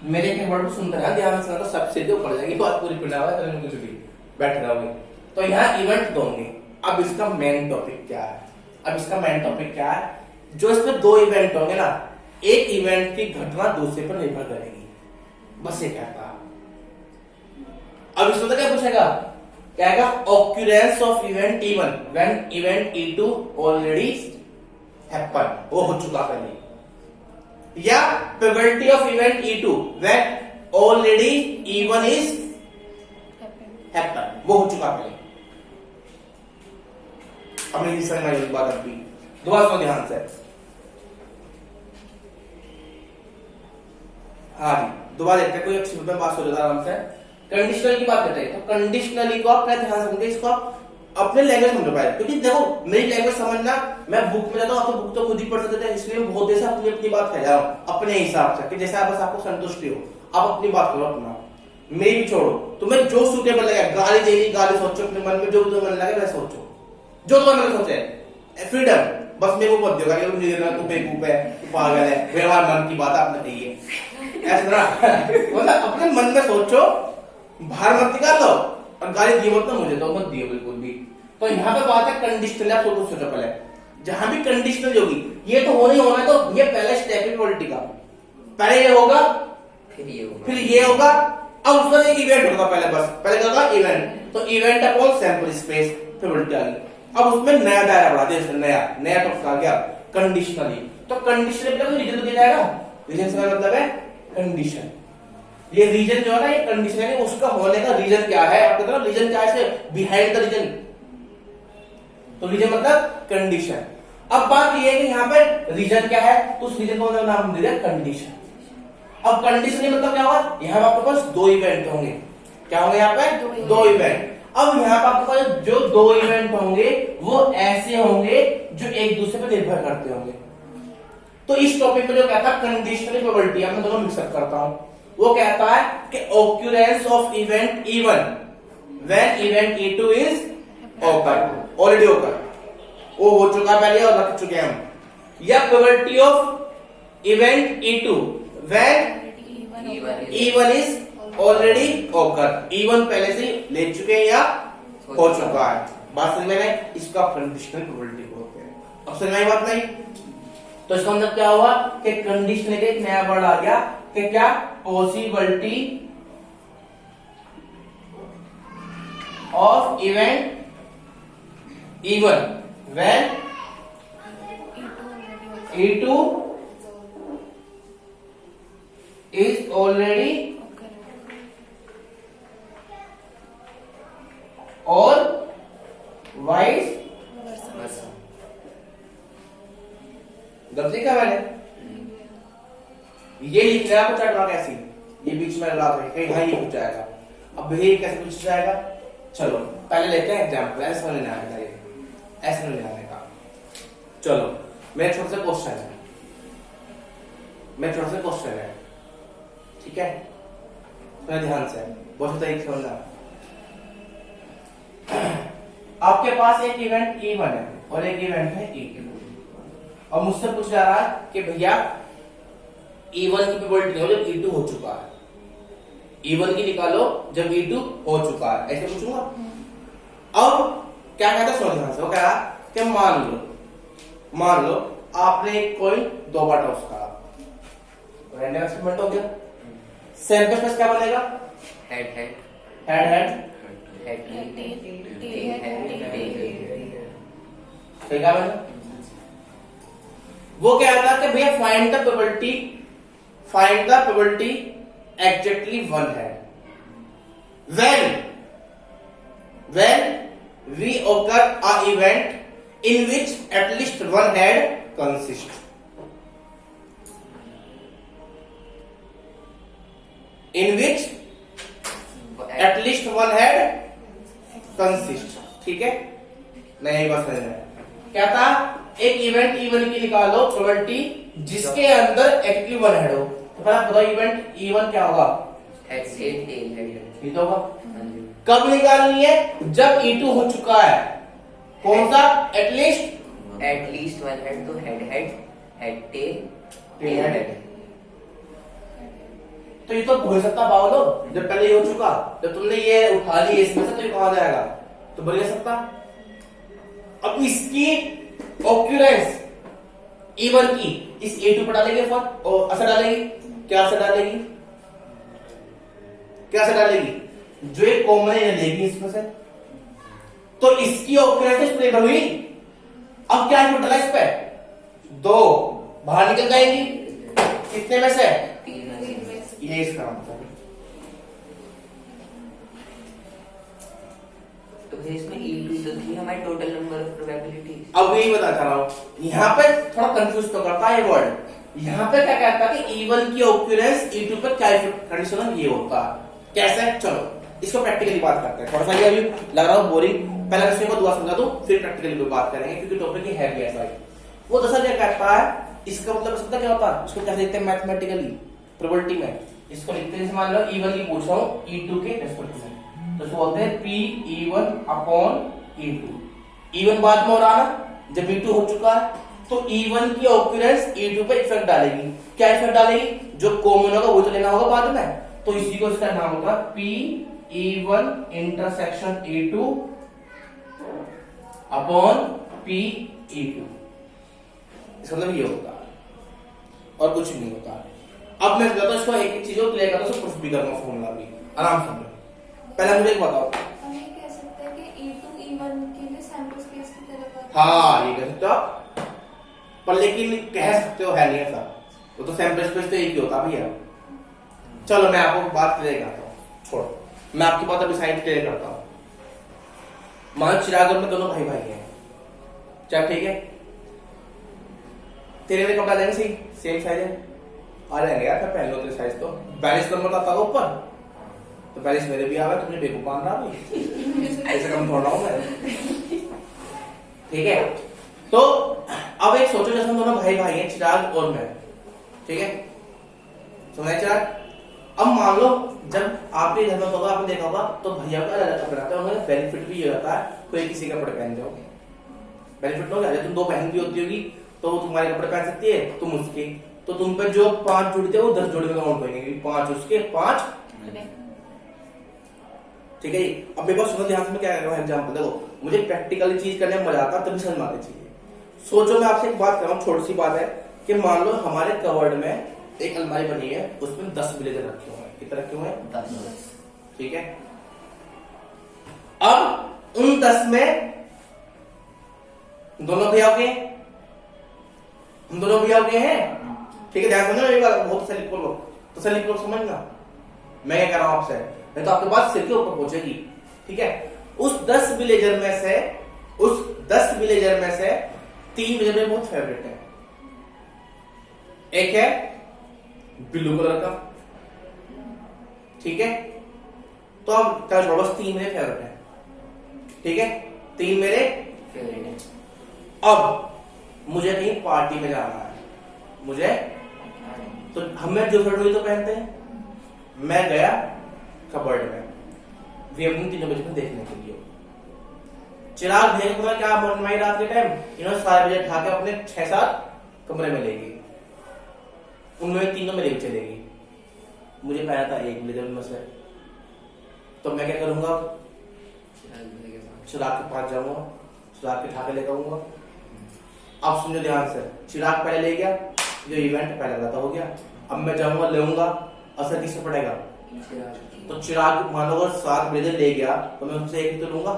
मेरे के वर्ड सुनते रहा ध्यान से, तो सबसे जो पड़ जाएगी बात पूरी पिला हुआ है, कुछ भी बैठ रहोगे। तो यहाँ इवेंट दोगे। अब इसका मेन टॉपिक क्या है? अब इसका मेन टॉपिक क्या है, जो इसमें दो इवेंट होंगे ना, एक इवेंट की घटना दूसरे पर निर्भर करेगी, बस ये कहता है। अब इसमें तो क्या पूछेगा, कहेगा occurrence of event E1 when event E2 already happen, वो हो चुका पहले, या probability of event E2 when already E1 is happen, वो हो चुका पहले। अब मेरी समझ में एक बात, अभी दोबारा सुनो ध्यान से। हाँ जी, दोबारा देखते हैं, कोई अच्छी बात हो जाता आराम से। कंडीशनल की बात करते हैं, तो कंडीशनली को आप क्या ध्यान समझे, इसको आप अपने लैंग्वेज समझ पाए, क्योंकि देखो मेरी लैंग्वेज समझना, मैं बुक में जाता हूँ, आप तो बुक तो खुद ही पढ़ सकते हैं, इसलिए मैं बहुत देर से अपनी अपनी बात कह रहा हूँ अपने हिसाब से, कि जैसे बस आपको संतुष्टि हो, आप अपनी बात करो अपना, मेरी भी छोड़ो। तुम्हें जो सूटेबल लगे, गाली देनी गाली सोचो अपने मन में, जो मन लगे वैसे सोचो, जो तो मन में सोचे, फ्रीडम। बस मेरे को मत देगा कि मुझे तू बेवकूफ है, तू पागल है, व्यवहार मन की बात आपने कही है, ऐसा ना मतलब अपने मन में सोचो, बाहर मत निकाल लो, और गाली दी मत ना मुझे, तो मत दियो बिल्कुल भी। तो यहाँ पे बात है कंडीशनल, आप सोचो पहले, जहां भी कंडीशनल होगी, ये तो होना ही होना है, तो ये पहले स्टेप है प्रोबेबिलिटी का, पहले ये होगा फिर ये होगा, फिर ये होगा। अब उसका एक इवेंट होगा पहले, बस पहले क्या होगा इवेंट, तो event upon sample space probability आ गई। अब उसमें नया दायरा बढ़ा दिया, नया टॉपिक आ गया कंडीशनली। तो कंडीशनली मतलब रीजन दिया जाएगा, रीजन से मतलब है कंडीशन, ये रीजन जो है ना, ये कंडीशन है, उसका होने का रीजन क्या है, आपको पता रीजन क्या है, बिहाइंड द रीजन, तो रीजन मतलब कंडीशन। अब बात ये है कि यहाँ पे रीजन क्या है, तो उस रीजन को नाम दे दिया कंडीशन। अब कंडीशन मतलब क्या होगा, यहाँ आपके पास दो इवेंट होंगे, क्या होंगे यहाँ पे दो इवेंट। अब यहाँ पर आपके पास जो दो इवेंट होंगे वो ऐसे होंगे जो एक दूसरे पर निर्भर करते होंगे। तो इस टॉपिक में जो कहता है कंडीशनल प्रोबेबिलिटी, मैं दोनों मिक्सअप करता हूं, वो कहता है कि occurrence of event E1 when event E2 is occur, already occur, वो हो चुका पहले और रख चुके हम, या probability of event E2 when E1 is already occur, E1 पहले से ले चुके हैं या हो चुका है, बात समझ में आई? इसका कंडीशनल प्रोबेबिलिटी बोलते हैं। अब समझ में आई बात नहीं? तो इसका मतलब क्या हुआ कि कंडीशनल का एक नया वर्ड आ गया कि क्या possibility of event even when E2 is already or vice versa। गलती क्या मैंने ये लिख रहा है चैट लॉक ऐसी ये बीच में लॉक है कहीं हाँ ये पूछ जाएगा। अब ये कैसे पूछ जाएगा? चलो पहले लेते हैं एग्जांपल। ऐसे नहीं आएगा ये, ऐसे नहीं आएगा। चलो मेरा छोटा सा क्वेश्चन है, ठीक है? थोड़ा ध्यान से बहुत तरीके से समझना। आपके पास एक इवेंट E1 है और एक इवेंट है E2 और मुझसे पूछ जा रहा है कि भैया E1 की प्रोबेबिलिटी निकालो जब E2 हो चुका है, E1 की निकालो जब E2 हो चुका है, ऐसे पूछूंगा। अब क्या कहता है सुनो ध्यान से। वो कह रहा कि मान लो आपने एक कॉइन 2 बार टॉस करा, रैंडम एक्सपेरिमेंट हो गया। सैंपल स्पेस क्या बनेगा? हेड क्या बनेगा? वो क्या था कि भैया find the probability exactly one है when we occur a event in which at least one head consists. In which at least one head consists. ठीक है? नहीं बस है क्या था? एक इवेंट E1 की निकालो प्रोबेबिलिटी जिसके अंदर एक्चुअली वन हेड हो। तो पहला बताओ इवेंट E1 क्या होगा? हेड से टेल हेड। ये तो होगा। कब निकालनी है? जब E2 हो चुका है। कौन सा? एटलीस्ट वन हेड तो हेड टेल हेड। तो ये तो हो सकता बावलो जब पहले ये हो चुका, जब तुमने ये उठा ली इसमें से तो ये कहां जाएगा? तो बोल सकता। अब इसकी ऑक्यूरेंस E1 की इस E2 पर डालेंगे फॉर और असर डालेगी। क्या असर डालेगी? जो एक कॉमन है लेगी इसमें से, तो इसकी ऑक्यूरेंस स्प्रेड हुई। अब क्या इनपुट डाला इस पे? 2 बाहर निकल जाएगी कितने में से? ये इसका मतलब है। तो इसमें E2 तो थी हमारी टोटल नंबर ऑफ प्रोबेबिलिटीज। अब यही बता रहा हूं, यहाँ पे थोड़ा कंफ्यूज तो करता है ये वर्ड। यहाँ पे क्या कहता है कि E1 की ऑक्यूरेंस E2 पे क्या कंडीशन ये होता है? कैसे? चलो इसको प्रैक्टिकली बात करते हैं। थोड़ा सा अभी लग रहा हो बोरिंग, पहले इसमें को दुआ समझा दो फिर प्रैक्टिकली पे बात करेंगे क्योंकि टॉपिक ही है भी ऐसा ही। वो दरअसल क्या कहता है, इसका मतलब पता क्या होता है? इसको कैसे लिखते हैं मैथमेटिकली प्रोबेबिलिटी में? इसको लिखते हैं, मान लो E1 की पूछ रहा हूँ E2 के रेस्पेक्ट में, तो इसको बोलते हैं P E1 E2। E1 बाद में हो रहा ना, जब E2 हो चुका है तो E1 की ऑक्यूरेंस E2 पे इफेक्ट डालेगी। क्या इफेक्ट डालेगी? जो कॉमन होगा वो तो लेना होगा बाद में, तो इसी को इसका नाम होगा P E1 intersection E2 upon P E2। इसका मतलब ये होता है और कुछ नहीं होता है। अब मैं बताता हूं इसको एक चीज क्लियर करता हूं, प्रूफ भी करूंगा फॉर्मूला भी आराम से। पहले मुझे एक बताओ, हम ये कह सकते हैं कि E2 E1 के लिए सैंपल स्पेस की तरह बात। हाँ ये कह सकते हो आप, पर लेकिन कह सकते हो है नहीं ऐसा, वो तो सैंपल स्पेस तो एक ही होता भैया। चलो मैं आपको बात क्लियर करता हूँ, छोड़ो मैं आपकी बात अभी साइड क्लियर करता हूँ। मान चिराग में दोनों भाई हैं, क्या ठीक है? तेरे में कपड़ा लेने सही सेम साइज है, आ जाएंगे यार पहन लो तेरे साइज। तो 42 नंबर आता होगा ऊपर, तो 42 मेरे भी आ गए, तुमने बेवकूफ मान रहा भाई ऐसे कम थोड़ा हूं मैं, ठीक है? तो अब एक सोचो जैसे हम दोनों भाई हैं चिराग और मैं, ठीक है? सुना चिराग? अब मान लो जब आपके घर में होगा, आपने देखा होगा तो भैया का अलग कपड़ा आता है, उन्हें बेनिफिट भी ये होता है कोई किसी कपड़े पहनते हो, बेनिफिट हो गया। तुम 2 बहन भी होती होगी तो वो तुम्हारे कपड़े पहन सकती है, तुम उसके, तो तुम पे जो 5 जोड़ी थे वो 10 जोड़ी में काउंट होंगे, 5 उसके 5 ठीक है जी। अब मेरे पास सुनो ध्यान से, मैं क्या कर रहा हूँ एग्जाम्पल देखो, मुझे प्रैक्टिकली चीज करने में मजा आता है तभी समझ में आनी चाहिए। सोचो मैं आपसे एक बात कर रहा हूँ, छोटी सी बात है कि मान लो हमारे कवर्ड में एक अलमारी बनी है, उसमें 10 ब्लेजर रखे हुए हैं। कितने रखे हुए हैं? 10। ठीक है। अब उन 10 में दोनों भैया के, हम दोनों भैया के हैं, ठीक है। ध्यान समझो मेरी बात, बहुत तसल्लीपूर्वक समझना मैं क्या कर रहा हूं आपसे, नहीं तो आपके पास सिर के ऊपर पहुंचेगी, ठीक है। उस 10 विलेजर में से 3 विलेजर मेरे बहुत फेवरेट है। एक है ब्लू कलर का, ठीक है। तो अब क्या छोड़ो, बस 3 मेरे फेवरेट है, ठीक है। 3 मेरे फेवरेट है। अब मुझे कहीं पार्टी में जाना है, मुझे तो हमें जो फेवरेट हुई तो पहनते हैं। मैं गया कबर्ड में अपनी 3 बजे में देखने के लिए, चिराग भैया को क्या मनवाई रात के टाइम, इन्होंने सारे बजे उठा के अपने 6-7 कमरे में ले गई, उनमें 3 में लेके चलेगी। मुझे पहना था एक ब्लेजर में से, तो मैं क्या करूंगा, चिराग के पास जाऊंगा, चिराग के ठाके लेकर आऊंगा। अब सुनो ध्यान से, चिराग पहले ले गया, जो इवेंट पहले वाला था हो गया। अब मैं जाऊंगा लेऊंगा, असर किससे पड़ेगा? तो चिराग मानो अगर 7 ब्लेजर ले गया तो मैं उनसे एक ही तो लूंगा,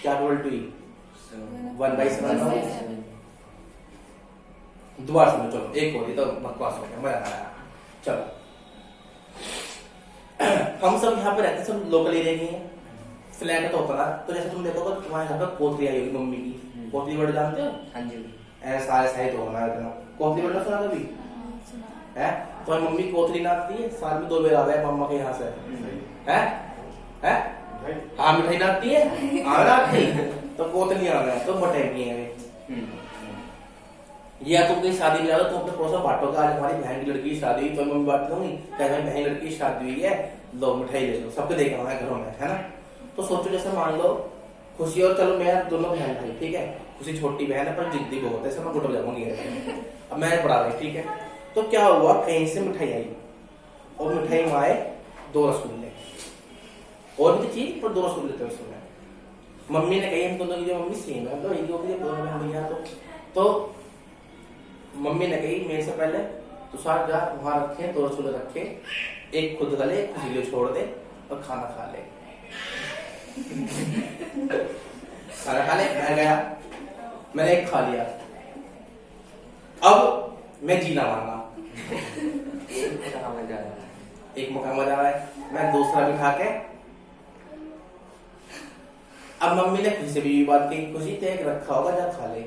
क्या प्रोबेबिलिटी हुई? 1/7। दोबारा समझो, चलो एक और, ये तो बकवास हो गया, मजा आया। चलो हम सब यहाँ पे रहते, सब लोकल एरिया के हैं, फ्लैट तो होता ना। तो जैसे तुम देखोगे तुम्हारे घर पर पोतरी आई होगी मम्मी की, पोतरी वर्ड जानते हो? हाँ जी। ऐसा सारे सही तो होना इतना, पोतरी वर्ड सुना कभी है? तो मम्मी पोतरी नाचती है, साल में 2 बार आ गए मम्मा के यहाँ से, है? हाँ मिठाई नाचती है, नाचती तो पोतरी आ गया, तो बटे भी है। या तुम कहीं शादी में जाओ तो अपने पड़ोस में बांटोगे, आज हमारी बहन की लड़की की शादी हुई, तो मम्मी बांट दूंगी, क्या हमारी बहन लड़की की शादी हुई है, लो मिठाई ले लो, सबको देखा हमारे घरों में, है ना। तो सोचो जैसे मान लो खुशी और चलो मैं दोनों बहन भाई, ठीक है। खुशी छोटी बहन है पर जिद्दी बहुत है, सब मैं गुट जाऊंगी, अब मैं पढ़ा रही, ठीक है। तो क्या हुआ, कहीं से मिठाई आई और मिठाई में आए 2 रसगुल्ले, और भी चीज पर 2 रसगुल्ले थे उसमें। मम्मी ने कही हम दोनों की जो मम्मी सेम है, तो दोनों बहन भैया, तो मम्मी ने कही मेरे से पहले तो साथ जा वहां रखे 2 रसगुल्ले रखे, एक खुद खा ले, एक खुशी को छोड़ दे और खाना खा ले। खाना खा ले, मैं गया, मैंने एक खा लिया। अब मैं जीना मांगा, एक मकान में जा रहा है, मैं दूसरा भी खा के। अब मम्मी ने खुशी से भी बात की, खुशी तो एक रखा होगा जा खा ले।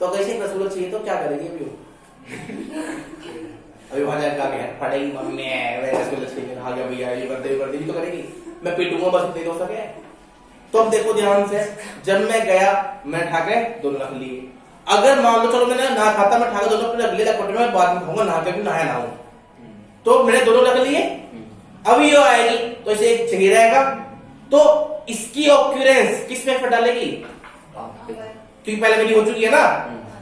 तो कैसे एक रसगुल्ला चाहिए तो क्या करेगी अभी? अभी वहां जाकर पड़ेगी मम्मी रसगुल्ला चाहिए, खा गया भैया, ये कर दे तो करेगी, मैं पीटूंगा बस, इतने हो सके। तो अब देखो ध्यान से, जब मैं गया मैं ठाके 2 रख लिए। अगर मान लो चलो मैंने ना खाता, मैं ठाके 2 रख लिए, मैं बाद में खाऊंगा, नहा के भी नहाया ना हूं, तो मैंने 2 रख लिए। अभी ये आएगी तो इसे एक जगह रहेगा, तो इसकी ऑक्यूरेंस किस में इफेक्ट डालेगी? क्योंकि पहले मेरी हो चुकी है ना,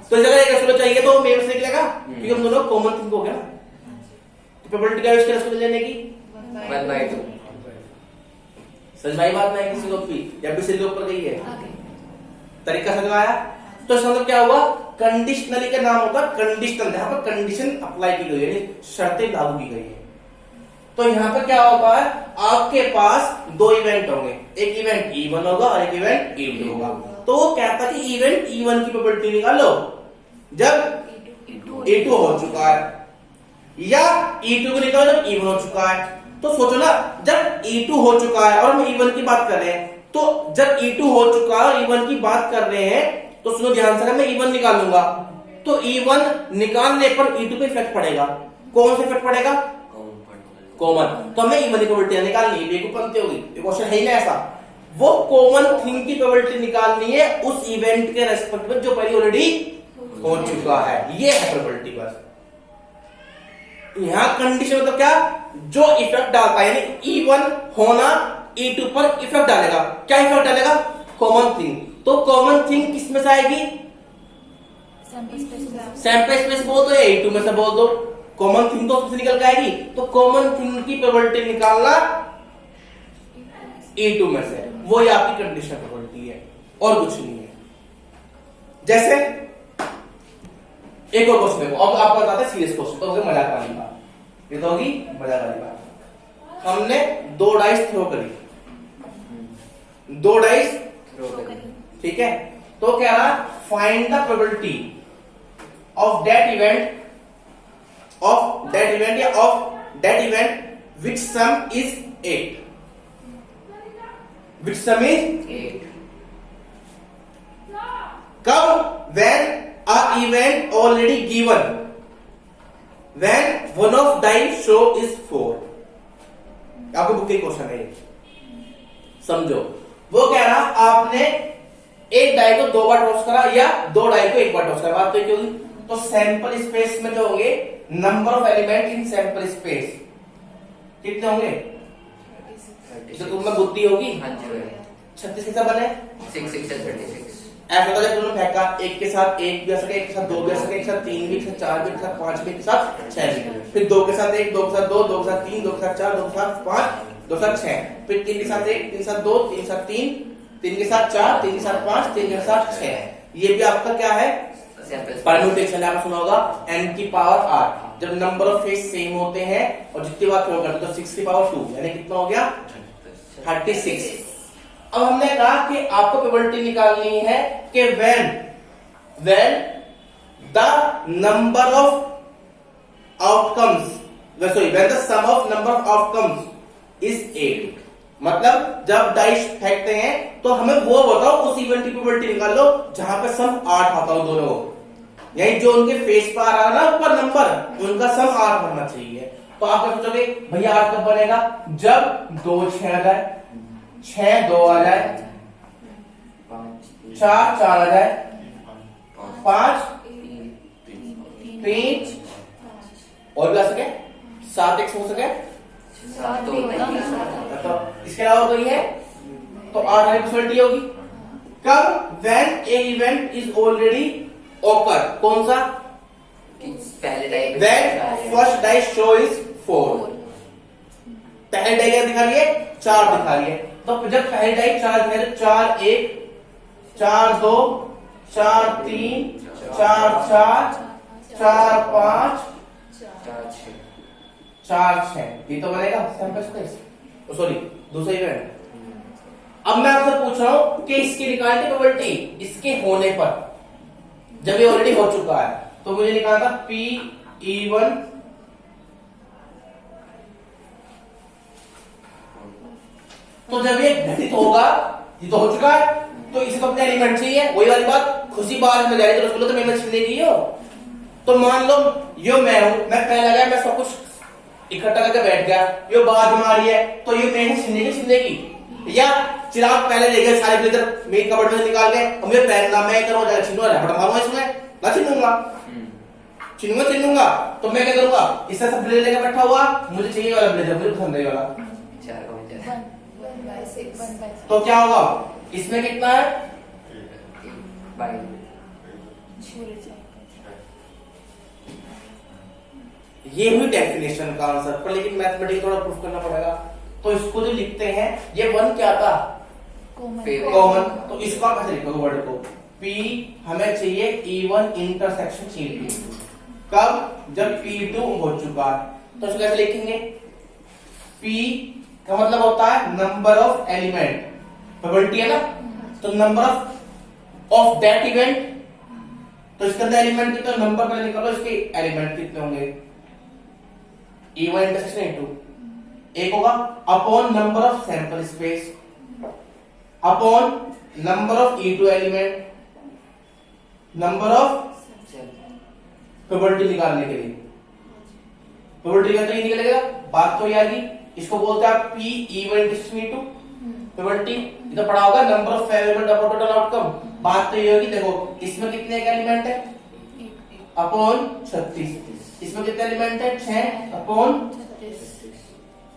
तो इस जगह एक रसगुल्ला चाहिए तो मेरे से निकलेगा, क्योंकि हम दोनों कॉमन थिंग हो गया ना। तो प्रोबेबिलिटी क्या है इसके रसगुल्ले लेने की? 1/2। समझ भाई बात नहीं किसी को भी, या भी सिर के ऊपर गई है, तरीका समझ आया? तो इसका मतलब क्या हुआ, कंडीशनली का नाम होता है कंडीशनल, जहां पर कंडीशन अप्लाई की गई है, यानी शर्तें लागू की गई है। तो यहाँ पर क्या होता है, आपके पास 2 इवेंट होंगे, एक इवेंट E1 होगा और एक इवेंट E2 होगा। तो वो कहता है कि इवेंट E1 की प्रोबेबिलिटी निकालो जब E2 हो चुका है, या E2 को निकालो जब E1 हो चुका है। तो सोचो ना, जब E2 हो चुका है और हम E1 की बात कर रहे हैं, तो जब E2 हो चुका है और E1 की बात कर रहे हैं, तो सुनो ध्यान से, मैं E1 निकालूंगा तो E1 निकालने पर E2 पे इफेक्ट पड़ेगा। कौन सा इफेक्ट पड़ेगा? कॉमन। तो हमें E1 की प्रोबेबिलिटी निकालनी है, बेवकूफपंती होगी, ये क्वेश्चन है ही ना ऐसा। वो कॉमन थिंग की प्रोबेबिलिटी निकालनी है उस इवेंट के रेस्पेक्ट में जो पहले ऑलरेडी हो चुका है, ये है प्रोबेबिलिटी। बस यहां कंडीशन मतलब क्या, जो इफेक्ट डालता है, यानी E1 होना E2 पर इफेक्ट डालेगा। क्या इफेक्ट डालेगा? Common thing. तो कॉमन थिंग किस में से आएगी? सैंपल स्पेस बोल दो या E2 में से बोल दो, कॉमन थिंग तो उससे निकल के आएगी। तो कॉमन थिंग की प्रोबेबिलिटी निकालना E2 में से, वो ही आपकी कंडीशन प्रोबेबिलिटी है और कुछ नहीं है। जैसे एक और क्वेश्चन देखो, अब आपको बताते हैं सीरियस क्वेश्चन, तो होगी मजाक वाली बात, ये तो होगी मजाक वाली बात। हमने 2 डाइस थ्रो करी, 2 डाइस, थ्रो करें। ठीक है, तो क्या रहा, find the probability of that event या of that event which sum is 8, which sum is 8 कब, when a event already given, when one of die show is 4। आपको बुक के क्वेश्चन है ये, समझो। वो कह रहा आपने एक डाई को 2 बार टॉस करा या 2 डाई को 1 बार टॉस करा, बात तो क्या होगी, तो सैंपल स्पेस में जो होंगे number of element in sample space कितने होंगे, जो तुम में बुद्धि होगी, हाँ जी 36 कितना बने, 6 6 36 ऐसा होता है, तुमने फेंका एक के साथ 1 भी आ सके, एक के साथ 2 भी आ सके, एक के साथ 3 भी, एक के साथ 4 भी, एक के साथ 5 भी, एक के साथ 6 भी, फिर 2 के साथ 1, 2 के साथ 2, 2 के साथ 3, 2 के साथ 4, 2 के साथ 5, 2 के साथ 6, फिर 3 के साथ 1, 3 के साथ 2, 3 के साथ 3, 3 के साथ 4, 3 के साथ 5, 3 के साथ 6। ये भी आपका क्या है, परम्यूटेशन है, आपने सुना होगा n की पावर 8। जब नंबर ऑफ फेस सेम होते हैं और जितनी बार थ्रो करते तो 6 की पावर 2 यानी कितना हो गया 36। अब हमने कहा कि आपको प्रोबेबिलिटी निकालनी है कि when the number of outcomes, sorry, when the sum of number of outcomes is 8, मतलब जब डाइस फेंकते हैं तो हमें वो बताओ उस इवेंट की प्रोबेबिलिटी निकाल लो जहां पे सम 8 आता हो दोनों, यानी जो उनके फेस पर आ रहा ना ऊपर नंबर, उनका सम 8 होना चाहिए। तो आप क्या सोचोगे, भैया 8 कब बनेगा, जब 2 6 आ जाए, 6 2 आ जाए, 4 4 आ जाए, 5 3 और भी आ सके, 7 1 हो सके, तो इसके अलावा कोई है, तो 8 वाली पॉसिबिलिटी होगी। कब, when a event is already occur, कौन सा, पहले die when first dice show is 4, पहले डाई क्या दिखा रही है, 4 दिखा रही है, तो जब पहले डाई 4 दिखा रही है, 4 1 4 2 4 3 4 4 4 5 4 6, ये तो बनेगा सैंपल स्पेस, सॉरी दूसरा इवेंट। अब मैं आपसे पूछ रहा हूं कि इसकी निकालनी प्रोबेबिलिटी इसके होने पर, जब ये ऑलरेडी हो चुका है, तो मुझे निकालना था P E1 तो जब ये घटित होगा, ये तो हो चुका है, तो इसे तो अपने एलिमेंट चाहिए, वही वाली बात, खुशी बाहर में जा रही है तो उसको तो मैं छीन लेगी हो। तो मान लो यो मैं हूं, मैं पहले गया, मैं सब कुछ इकट्ठा करके बैठ गया, यो बाद में आ रही है, तो ये मैं छीन लेगी, या चिराग पहले ले गए सारे ब्लेजर मेरी कबर्ड में निकाल गए, अब मुझे पहनना, मैं इधर हो जाएगा, छीनूंगा, रबड़ मारूंगा इसमें, ना छीनूंगा, तो मैं क्या करूंगा, इससे सब ब्लेजर लेकर बैठा हुआ, मुझे चाहिए वाला ब्लेजर, मुझे पसंद है वाला, 1/6 तो क्या होगा, इसमें कितना है, ये हुई डेफिनेशन का आंसर, पर लेकिन मैथमेटिक्स थोड़ा प्रूफ करना पड़ेगा। तो इसको जो लिखते हैं, ये 1 क्या था, कॉमन, तो इसको आप कैसे लिखोगे वर्ड को, P हमें चाहिए E1 इंटरसेक्शन E2, कब, जब P2 हो चुका है, तो इसको कैसे लिखेंगे, P का मतलब होता है नंबर ऑफ एलिमेंट, प्रोबेबिलिटी है ना, तो नंबर ऑफ दैट इवेंट, तो इसके अंदर एलिमेंट कितने, नंबर पहले निकालो, इसके एलिमेंट कितने होंगे, E1 इंटरसेक्शन E2 एक होगा, upon number of sample space, upon number of E2 element, number of probability निकालने के लिए, प्रोबेबिलिटी का तो ये निकलेगा, बात तो याद ही, इसको बोलते हैं P E1 intersection E2 probability, ये तो पढ़ा होगा, number of element upon total outcome, बात तो ये होगी, देखो इसमें कितने का एलिमेंट है, अपॉन 36, इसमें कितने एलिमेंट है, 6 अपॉन,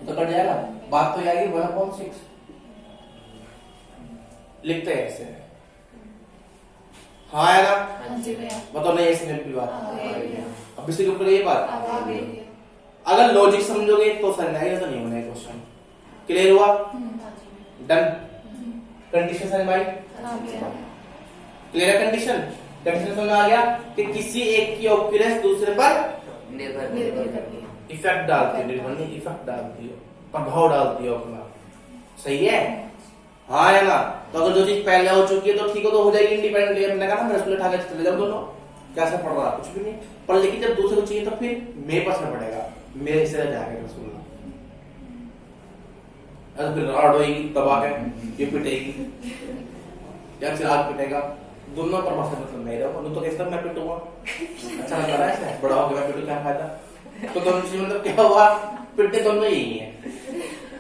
तो कट जाएगा, बात तो आएगी 1/6, लिखते हैं ऐसे, हाँ है ना, बताओ नहीं ऐसे नहीं बात, अब इसके ऊपर ये बात, अगर लॉजिक समझोगे तो समझ आएगा, तो नहीं होना है क्वेश्चन, क्लियर हुआ। डन। कंडीशन समझ में आई? आ गया। क्लियर है कंडीशन? कंडीशन समझ में आ गया कि किसी एक की ऑक्यूरेंस दूसरे पर निर्भर निर्भर करती करती है। इफेक्ट डालती है, निर्भर नहीं, इफेक्ट डालती हो, प्रभाव डालती है अपना। सही है? हाँ है ना? तो अगर जो चीज पहले हो चुकी है तो ठीक हो, तो हो जाएगी इंडिपेंडेंटली। अपने कहा ना रसगुल्ले खा के चले जाओ दोनों, क्या असर पड़ रहा? कुछ भी नहीं। पर लेकिन जब दूसरे को चाहिए तो फिर मेरे पर असर पड़ेगा, मेरे से जाएगा रसगुल्ला। अगर फिर राड होगी तबाह है, ये पिटेगी या फिर आग पिटेगा, दोनों पर असर मतलब नहीं रहेगा। तो कैसे मैं पिटूंगा? अच्छा लग रहा है ऐसे? बड़ा हो गया मैं पिटू, क्या फायदा? तो दोनों चीज मतलब क्या हुआ? पिटते दोनों यही है।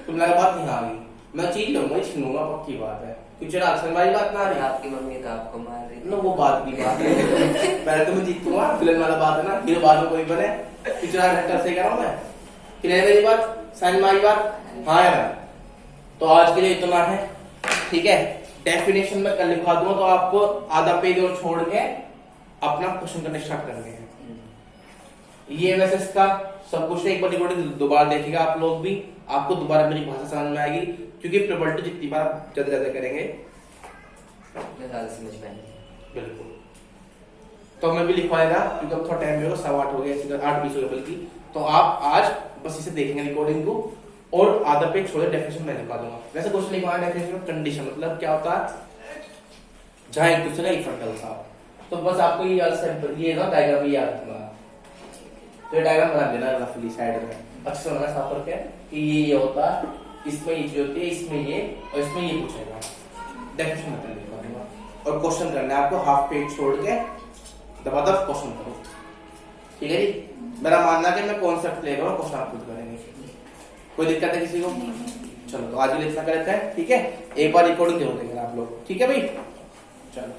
तुम लगा बात नहीं आ गई, मैं चीज लूंगा, छीनूंगा, पक्की बात है। कुछ हमारी बात ना आ रही। आपकी मम्मी तो आपको मार रही थी। ना वो बात की बात है। पहले तो मैं जीतूंगा, विलन वाला बात है ना, फिर बाद में कोई बने। पिछड़ा घंटा से कह रहा हूं मैं। क्लियर है मेरी बात? समझ में आई बात? हाँ यार। तो आज के लिए इतना है, ठीक है। डेफिनेशन में कल लिखा दूंगा, तो आपको आधा पेज और छोड़ के अपना क्वेश्चन करने स्टार्ट करने हैं। ये वैसे इसका सब कुछ एक बार रिकॉर्डिंग दोबारा देखिएगा आप लोग भी, आपको दोबारा मेरी भाषा समझ में आएगी, क्योंकि प्रोबेबिलिटी जितनी बार ज्यादा करेंगे ज्यादा समझ में आएगी। बिल्कुल। तो मैं भी लिखवाएगा, क्योंकि अब थोड़ा टाइम होगा, 8:15 हो गया, 8:20 हो गया बल्कि। तो आप आज बस इसे देखेंगे रिकॉर्डिंग को, और आधा पेज छोड़े डेफिनेशन मैं लिखवा दूंगा। वैसे क्वेश्चन लिखवाना डेफिनेशन में कंडीशन मतलब क्या होता है, जहां एक दूसरे का इफेक्ट डलता है। तो बस आपको ये ना डायग्राम ये याद रखना, तो ये डायग्राम बना देना रफली साइड में, अच्छे से बनाना साफ करके कि ये होता है, इसमें ये चीज होती है, इसमें ये और इसमें ये पूछेगा। डेफिनेशन मतलब लिखवा दूंगा, और क्वेश्चन करना है आपको, हाफ पेज छोड़ के दबादब क्वेश्चन करो, ठीक है जी। मेरा मानना है कि मैं कॉन्सेप्ट ले रहा हूँ, क्वेश्चन आप खुद करेंगे। कोई दिक्कत है किसी को? चलो तो आज के लिए इतना करते हैं, ठीक है। एक बार रिकॉर्डिंग जरूर देंगे आप लोग, ठीक है भाई? चलो।